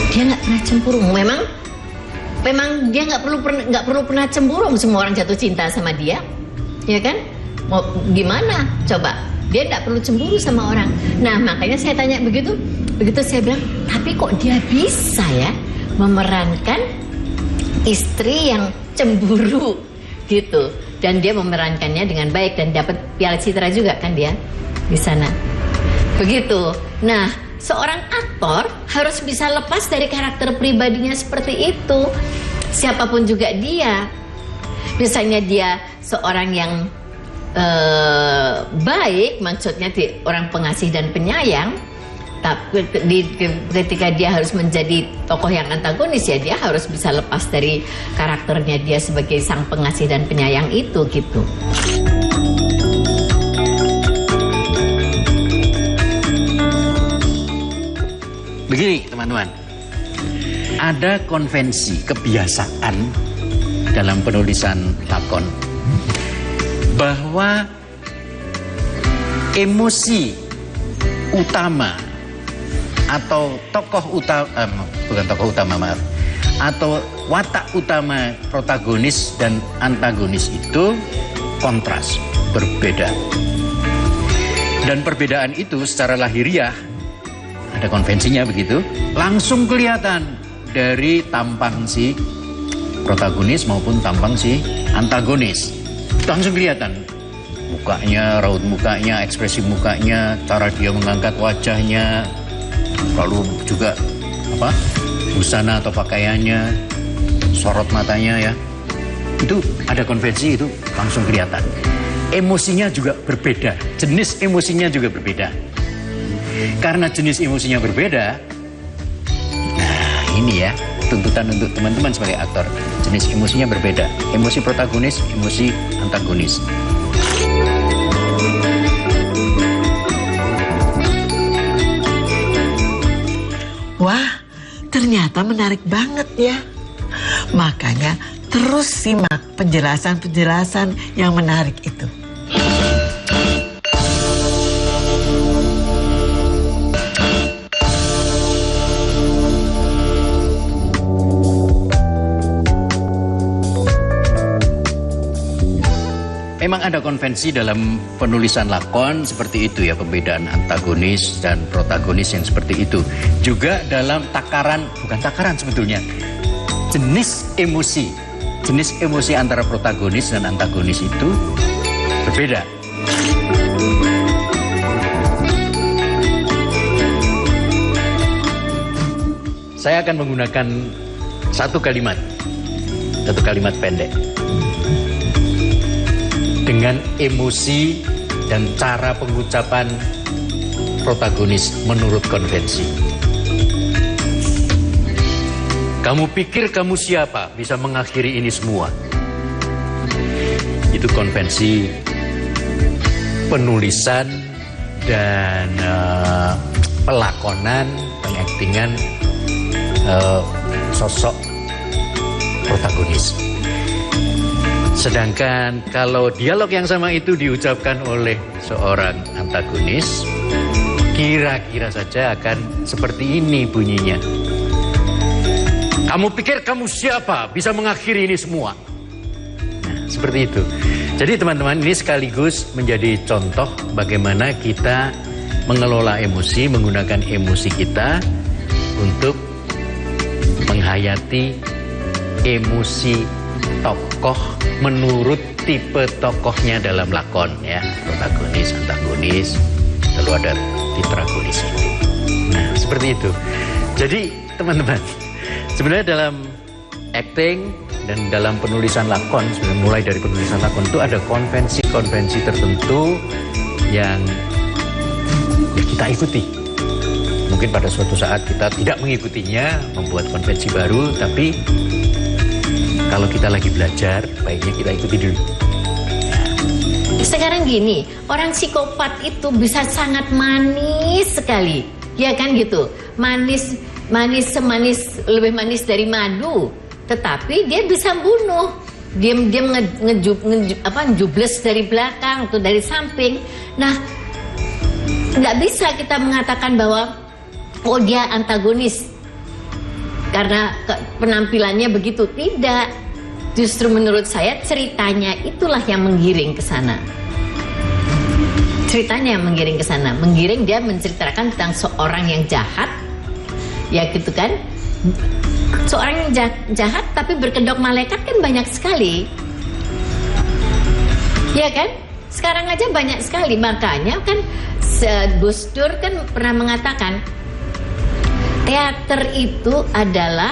Dia nggak pernah cemburu. Memang dia nggak perlu pernah cemburu, semua orang jatuh cinta sama dia, ya kan? Mau gimana? Coba, dia nggak perlu cemburu sama orang. Nah makanya saya tanya begitu saya bilang, tapi kok dia bisa ya memerankan istri yang cemburu gitu, dan dia memerankannya dengan baik dan dapat Piala Citra juga kan dia di sana. Begitu. Nah, seorang aktor harus bisa lepas dari karakter pribadinya seperti itu. Siapapun juga dia. Misalnya dia seorang yang baik, maksudnya orang pengasih dan penyayang, tapi ketika dia harus menjadi tokoh yang antagonis, ya dia harus bisa lepas dari karakternya dia sebagai sang pengasih dan penyayang itu gitu. Begini teman-teman, ada konvensi kebiasaan dalam penulisan lakon bahwa emosi utama atau atau watak utama protagonis dan antagonis itu kontras, berbeda. Dan perbedaan itu secara lahiriah, ada konvensinya begitu, langsung kelihatan dari tampang si protagonis maupun tampang si antagonis. Langsung kelihatan mukanya, raut mukanya, ekspresi mukanya, cara dia mengangkat wajahnya, lalu juga busana atau pakaiannya, sorot matanya ya. Itu ada konvensi, itu langsung kelihatan. Emosinya juga berbeda, jenis emosinya juga berbeda. Karena jenis emosinya berbeda, nah ini ya tuntutan untuk teman-teman sebagai aktor. Jenis emosinya berbeda, emosi protagonis, emosi antagonis. Wah, ternyata menarik banget ya. Makanya terus simak penjelasan-penjelasan yang menarik itu. Memang ada konvensi dalam penulisan lakon seperti itu ya, pembedaan antagonis dan protagonis yang seperti itu. Juga dalam takaran, bukan takaran sebetulnya, jenis emosi antara protagonis dan antagonis itu berbeda. Saya akan menggunakan satu kalimat pendek dengan emosi dan cara pengucapan protagonis menurut konvensi. Kamu pikir kamu siapa bisa mengakhiri ini semua? Itu konvensi penulisan dan pelakonan, pengaktingan sosok protagonis. Sedangkan kalau dialog yang sama itu diucapkan oleh seorang antagonis, kira-kira saja akan seperti ini bunyinya. Kamu pikir kamu siapa bisa mengakhiri ini semua? Nah, seperti itu. Jadi teman-teman, ini sekaligus menjadi contoh bagaimana kita mengelola emosi, menggunakan emosi kita untuk menghayati emosi tokoh menurut tipe tokohnya dalam lakon ya, protagonis, antagonis, lalu ada tetragonis itu. Nah, seperti itu. Jadi teman-teman, sebenarnya dalam acting dan dalam penulisan lakon, sebenarnya mulai dari penulisan lakon itu ada konvensi-konvensi tertentu yang ya kita ikuti. Mungkin pada suatu saat kita tidak mengikutinya, membuat konvensi baru, tapi kalau kita lagi belajar, baiknya kita ikuti dulu. Sekarang gini, orang psikopat itu bisa sangat manis sekali, ya kan gitu. Manis, lebih manis dari madu. Tetapi dia bisa bunuh. Diam-diam ngejubles dari belakang atau dari samping. Nah, nggak bisa kita mengatakan bahwa oh dia antagonis karena penampilannya begitu. Tidak. Justru menurut saya ceritanya itulah yang menggiring ke sana. Ceritanya yang menggiring ke sana. Menggiring, dia menceritakan tentang seorang yang jahat. Ya gitu kan. Seorang yang jahat tapi berkedok malaikat kan banyak sekali. Ya kan? Sekarang aja banyak sekali. Makanya kan Gus Dur kan pernah mengatakan teater itu adalah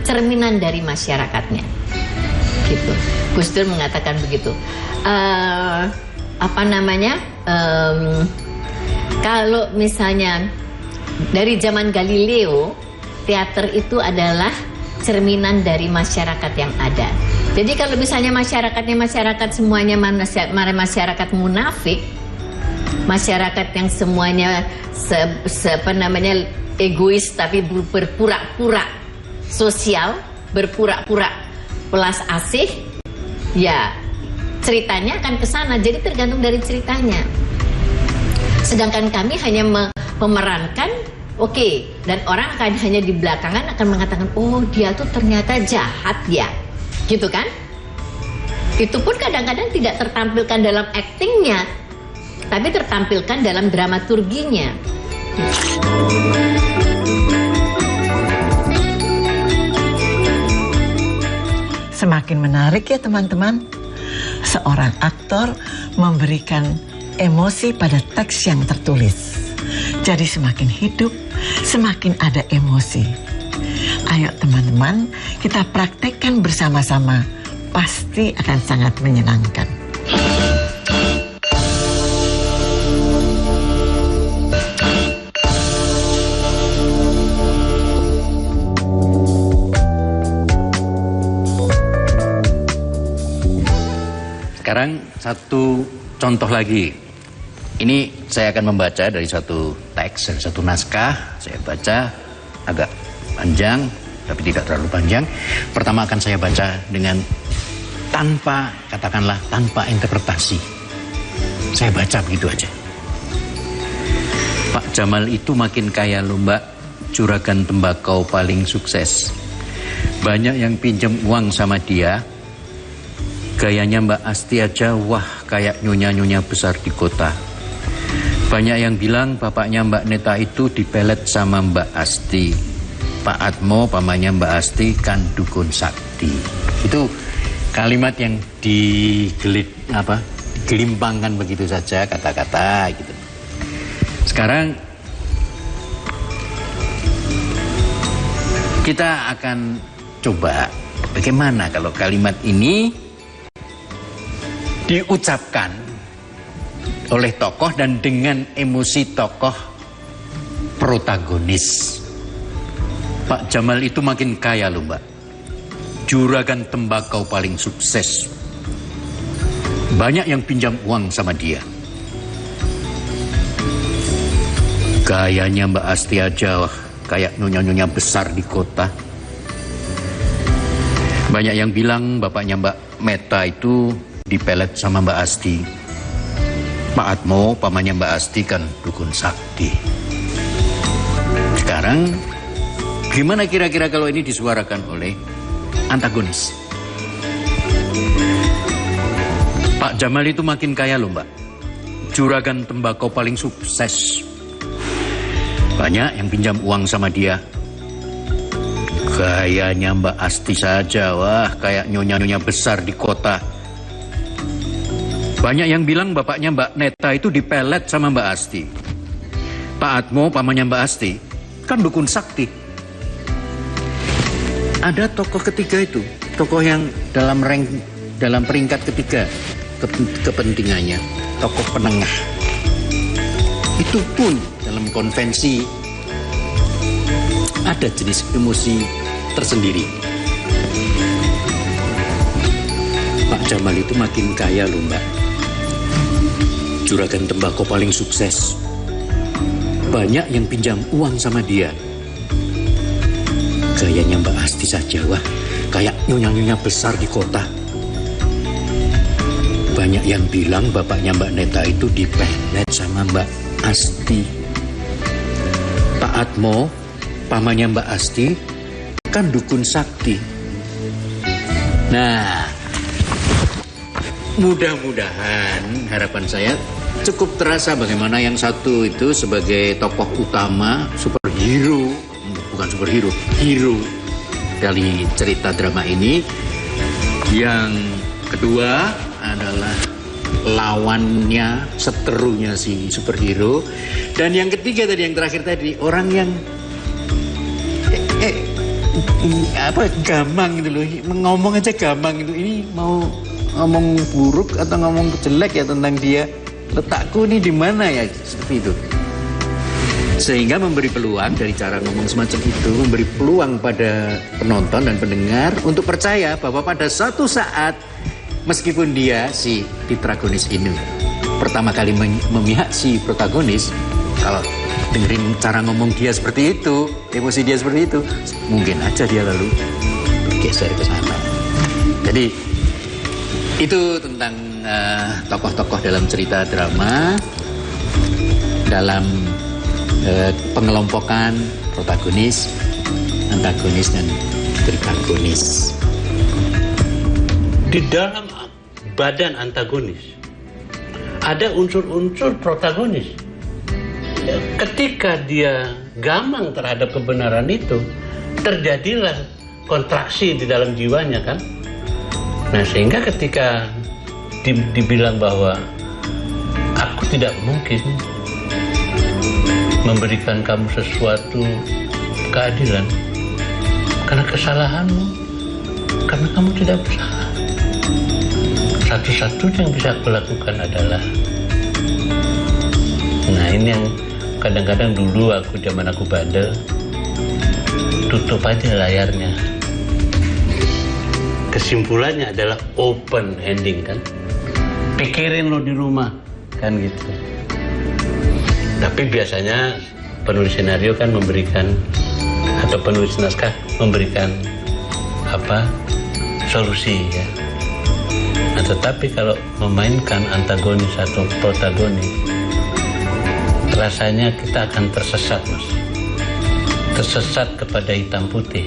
cerminan dari masyarakatnya. Gitu. Gus Dur mengatakan begitu. Kalau misalnya dari zaman Galileo, teater itu adalah cerminan dari masyarakat yang ada. Jadi kalau misalnya masyarakat semuanya masyarakat munafik, masyarakat yang semuanya egois tapi berpura-pura sosial, berpura-pura pelas asih, ya ceritanya akan ke sana. Jadi tergantung dari ceritanya. Sedangkan kami hanya memerankan, oke, dan orang akan hanya di belakangan akan mengatakan, oh dia tuh ternyata jahat ya, gitu kan? Itu pun kadang-kadang tidak tertampilkan dalam aktingnya, tapi tertampilkan dalam dramaturginya. Semakin menarik ya teman-teman. Seorang aktor memberikan emosi pada teks yang tertulis. Jadi semakin hidup, semakin ada emosi. Ayo teman-teman, kita praktekkan bersama-sama. Pasti akan sangat menyenangkan. Sekarang satu contoh lagi. Ini saya akan membaca dari satu teks, dari satu naskah. Saya baca agak panjang, tapi tidak terlalu panjang. Pertama akan saya baca dengan tanpa, katakanlah tanpa interpretasi. Saya baca begitu aja. Pak Jamal itu makin kaya loh mbak, juragan tembakau paling sukses. Banyak yang pinjam uang sama dia. Gayanya Mbak Asti aja, wah kayak nyonya-nyonya besar di kota. Banyak yang bilang bapaknya Mbak Neta itu dipelet sama Mbak Asti. Pak Atmo, pamannya Mbak Asti, kan dukun sakti. Itu kalimat yang gelimpangkan begitu saja kata-kata gitu. Sekarang kita akan coba bagaimana kalau kalimat ini diucapkan oleh tokoh dan dengan emosi tokoh protagonis. Pak Jamal itu makin kaya loh mbak, juragan tembakau paling sukses. Banyak yang pinjam uang sama dia. Gayanya Mbak Asti aja wah, kayak nyonya-nyonya besar di kota. Banyak yang bilang bapaknya Mbak Meta itu dipelet sama Mbak Asti. Pak Atmo, pamannya Mbak Asti kan dukun sakti. Sekarang, gimana kira-kira kalau ini disuarakan oleh antagonis? Pak Jamal itu makin kaya loh mbak, juragan tembakau paling sukses. Banyak yang pinjam uang sama dia. Gayanya Mbak Asti saja, wah kayak nyonya-nyonya besar di kota. Banyak yang bilang bapaknya Mbak Neta itu dipelet sama Mbak Asti. Pak Atmo, pamannya Mbak Asti, kan dukun sakti. Ada tokoh ketiga itu, tokoh yang dalam peringkat ketiga kepentingannya, tokoh penengah. Itu pun dalam konvensi ada jenis emosi tersendiri. Pak Jamal itu makin kaya loh mbak, juragan tembakau paling sukses. Banyak yang pinjam uang sama dia. Gayanya Mbak Asti saja wah, kayak nyonya-nyonya besar di kota. Banyak yang bilang bapaknya Mbak Neta itu dipelet sama Mbak Asti. Pak Atmo, pamannya Mbak Asti, kan dukun sakti. Nah, mudah-mudahan harapan saya cukup terasa bagaimana yang satu itu sebagai tokoh utama, superhero, bukan superhero, hero dari cerita drama ini. Yang kedua adalah lawannya, seterunya si superhero. Dan yang ketiga tadi, yang terakhir tadi, orang yang gamang gitu loh, ngomong aja gamang gitu. Ini mau ngomong buruk atau ngomong jelek ya tentang dia, letakku ini di mana ya, seperti itu. Sehingga memberi peluang dari cara ngomong semacam itu, memberi peluang pada penonton dan pendengar untuk percaya bahwa pada suatu saat, meskipun dia si protagonis ini pertama kali memihak si protagonis, kalau dengerin cara ngomong dia seperti itu, emosi dia seperti itu, mungkin aja dia lalu bergeser ke sana. Jadi itu tentang tokoh-tokoh dalam cerita drama, dalam pengelompokan protagonis, antagonis, dan protagonis. Di dalam badan antagonis ada unsur-unsur protagonis. Ketika dia gamang terhadap kebenaran itu, terjadilah kontraksi di dalam jiwanya kan. Nah sehingga ketika dibilang bahwa aku tidak mungkin memberikan kamu sesuatu keadilan, karena kesalahanmu, karena kamu tidak bersalah. Satu-satunya yang bisa aku lakukan adalah, nah ini yang kadang-kadang dulu zaman aku bandel, tutup aja layarnya. Kesimpulannya adalah open ending kan. Pikirin lo di rumah kan gitu. Tapi biasanya penulis skenario kan memberikan, atau penulis naskah memberikan solusi ya. Nah, tetapi kalau memainkan antagonis atau protagonis, rasanya kita akan tersesat, Mas. Tersesat kepada hitam putih.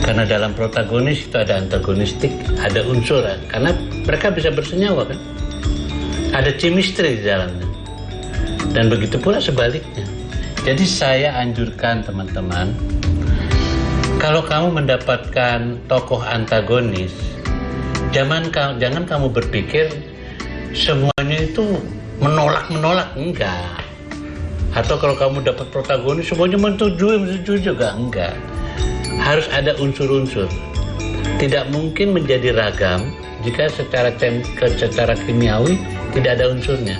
Karena dalam protagonis itu ada antagonistik, ada unsur, karena mereka bisa bersenyawa kan. Ada chemistry di dalamnya. Dan begitu pula sebaliknya. Jadi saya anjurkan teman-teman, kalau kamu mendapatkan tokoh antagonis, jangan kamu berpikir semuanya itu menolak, enggak. Atau kalau kamu dapat protagonis semuanya menyetujui juga, enggak. Harus ada unsur-unsur. Tidak mungkin menjadi ragam jika secara kimiawi tidak ada unsurnya.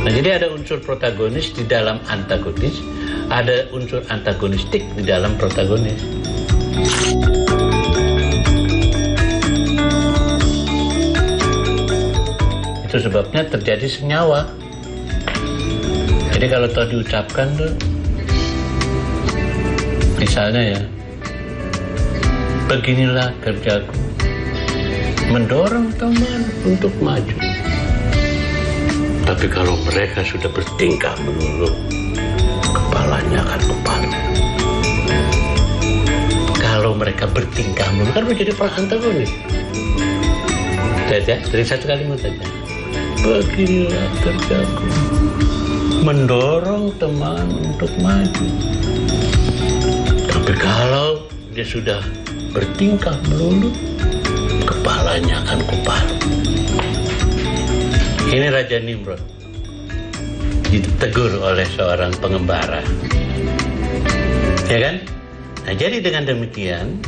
Nah, jadi ada unsur protagonis di dalam antagonis, ada unsur antagonistik di dalam protagonis. Itu sebabnya terjadi senyawa. Jadi kalau toh diucapkan tuh, misalnya ya, beginilah kerjaku, mendorong teman untuk maju. Tapi kalau mereka sudah bertingkah melulu, kepalanya akan kepalu. Kalau mereka bertingkah melulu, kan menjadi perang antagonis. Saja, dari satu kalimat saja. Beginilah kerjaku, mendorong teman untuk maju. Tapi kalau dia sudah bertingkah melulu, kepalanya akan kepalu. Ini Raja Nimrod ditegur oleh seorang pengembara, ya kan? Nah, jadi dengan demikian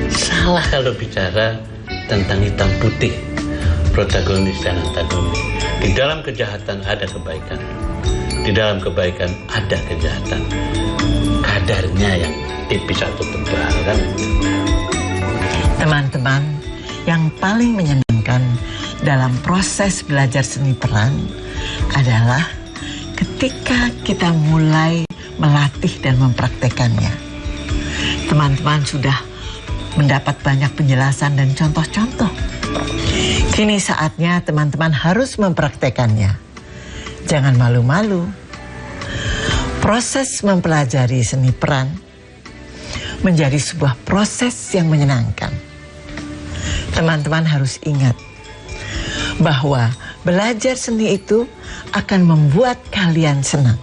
salah kalau bicara tentang hitam putih, protagonis dan antagonis. Di dalam kejahatan ada kebaikan, di dalam kebaikan ada kejahatan. Kadarnya yang tipis atau tebal kan? Teman-teman, yang paling menyenangkan dalam proses belajar seni peran adalah ketika kita mulai melatih dan mempraktekannya. Teman-teman sudah mendapat banyak penjelasan dan contoh-contoh. Kini saatnya teman-teman harus mempraktekannya. Jangan malu-malu. Proses mempelajari seni peran menjadi sebuah proses yang menyenangkan. Teman-teman harus ingat bahwa belajar seni itu akan membuat kalian senang.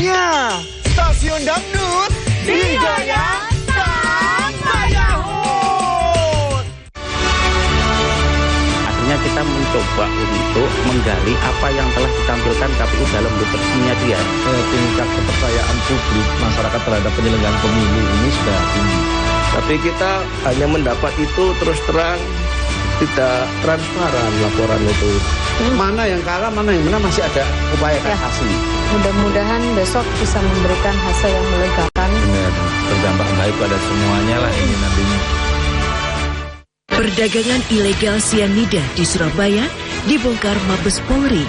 Surabaya, Stasiun Dangdut digaya tanpa Yahut. Akhirnya kita mencoba untuk menggali apa yang telah ditampilkan KPU dalam dokumennya dia. Tingkat kepercayaan publik masyarakat terhadap penyelenggaraan pemilu ini sudah tinggi. Tapi kita hanya mendapat itu terus terang, tidak transparan laporan itu. Mana yang kalah, mana yang menang, masih ada upaya kasasi. Mudah-mudahan besok bisa memberikan hasil yang melegakan. Benar, berdampak baik pada semuanya lah ini nantinya. Perdagangan ilegal sianida di Surabaya dibongkar Mabes Polri.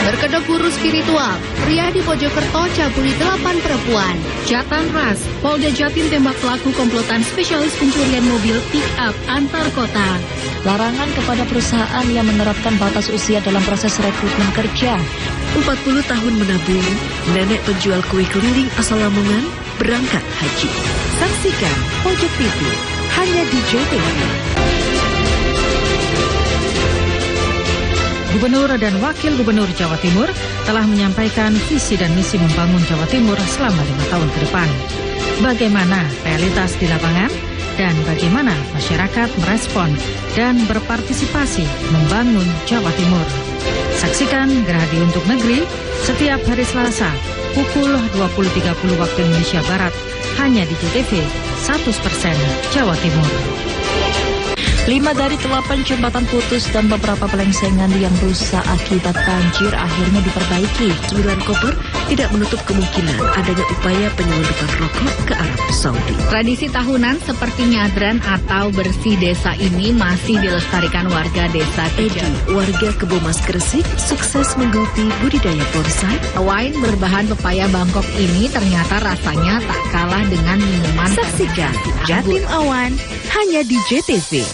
Berkedok guru spiritual, pria di Mojokerto cabuli 8 perempuan. Jatan ras, Polda Jatim tembak pelaku komplotan spesialis pencurian mobil pick-up antar kota. Larangan kepada perusahaan yang menerapkan batas usia dalam proses rekrutmen kerja. 40 tahun menabung, nenek penjual kue keliling asal Lamongan berangkat haji. Saksikan Pojok TV hanya di JTV. Gubernur dan Wakil Gubernur Jawa Timur telah menyampaikan visi dan misi membangun Jawa Timur selama 5 tahun ke depan. Bagaimana realitas di lapangan dan bagaimana masyarakat merespon dan berpartisipasi membangun Jawa Timur. Saksikan Gerhadi untuk Negeri setiap hari Selasa pukul 20.30 waktu Indonesia Barat hanya di JTV 100% Jawa Timur. 5 dari 8 jembatan putus dan beberapa pelengsengan yang rusak akibat banjir akhirnya diperbaiki. 9 koper tidak menutup kemungkinan adanya upaya penyelundupan rokok ke Arab Saudi. Tradisi tahunan seperti nyadran atau bersih desa ini masih dilestarikan warga desa Edi, warga Kebomas Gresik, sukses menggeluti budidaya bonsai. Wine berbahan pepaya Bangkok ini ternyata rasanya tak kalah dengan minuman. Saksikan Jatim Awan hanya di JTV.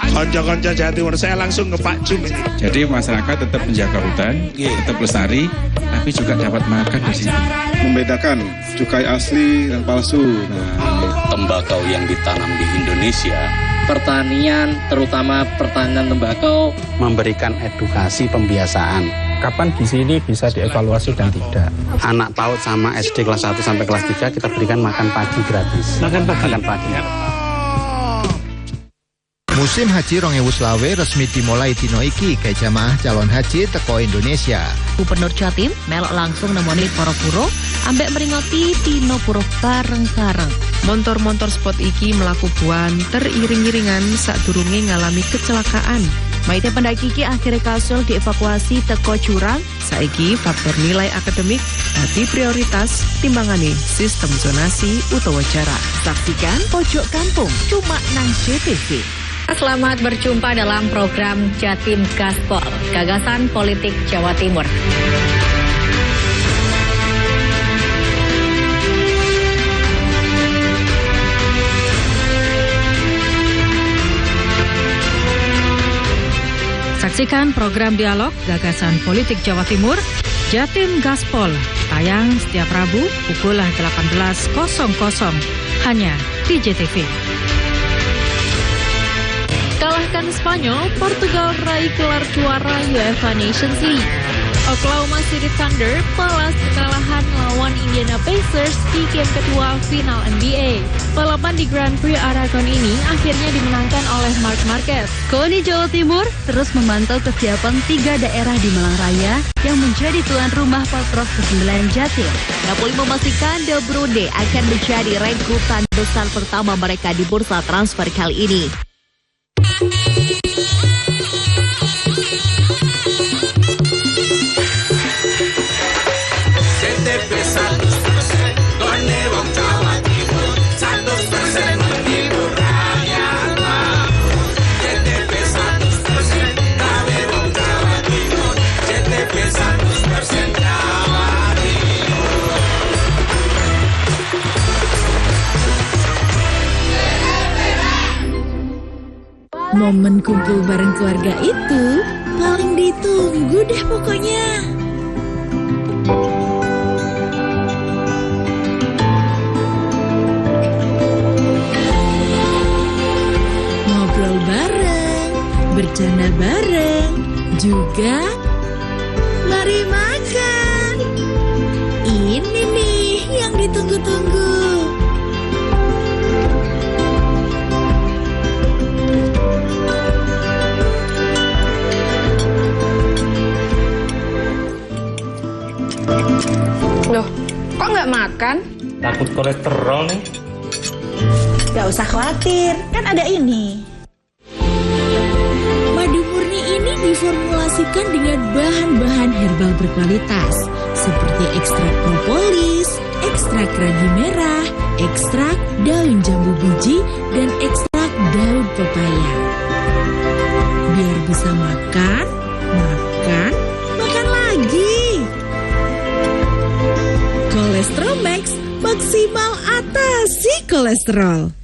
Konco-konco Jawa Timur, saya langsung ke Pak Jum ini. Jadi masyarakat tetap menjaga hutan, tetap lestari, tapi juga dapat makan di sini. Membedakan cukai asli dan palsu. Tembakau yang ditanam di Indonesia, pertanian, terutama pertanian tembakau, memberikan edukasi pembiasaan. Kapan gizi ini bisa dievaluasi dan tidak? Anak PAUD sama SD kelas 1 sampai kelas 3 kita berikan makan pagi gratis. Makan pagi. Musim Haji 2020 resmi dimulai dino iki ke jamaah calon haji teko Indonesia. Gubernur Jatim melok langsung nemoni para puro ambek meringoti dino puro bareng-bareng. Montor-montor spot iki melaku buanter iring-iringan sadurunge ngalami kecelakaan. Maite pendaki iki akhirnya kasul dievakuasi teko jurang. Saiki faktor nilai akademik dadi prioritas timbangane sistem zonasi utawa jarak. Saksikan Pojok Kampung cuma nang JTV. Selamat berjumpa dalam program Jatim Gaspol, Gagasan Politik Jawa Timur. Saksikan program dialog Gagasan Politik Jawa Timur, Jatim Gaspol, tayang setiap Rabu pukul 18.00 hanya di JTV. Kalahkan Spanyol, Portugal raih gelar juara UEFA Nations League. Oklahoma City Thunder balas kekalahan lawan Indiana Pacers di game kedua final NBA. Balapan di Grand Prix Aragon ini akhirnya dimenangkan oleh Marc Marquez. KONI Jawa Timur terus memantau kesiapan 3 daerah di Malang Raya yang menjadi tuan rumah Pemprov ke-9 Jatim. Napoli memastikan De Bruyne akan menjadi rekrutan besar pertama mereka di bursa transfer kali ini. Momen kumpul bareng keluarga itu paling ditunggu deh pokoknya. Ngobrol bareng, bercanda bareng, juga mari makan. Ini ditunggu-tunggu. Loh, kok nggak makan? Takut kolesterol nih. Gak usah khawatir, kan ada ini. Madu murni ini diformulasikan dengan bahan-bahan herbal berkualitas seperti ekstrak propolis, ekstrak ragi merah, ekstrak daun jambu biji, dan ekstrak daun pepaya. Biar bisa makan lagi. Kolesterol Max, maksimal atasi kolesterol.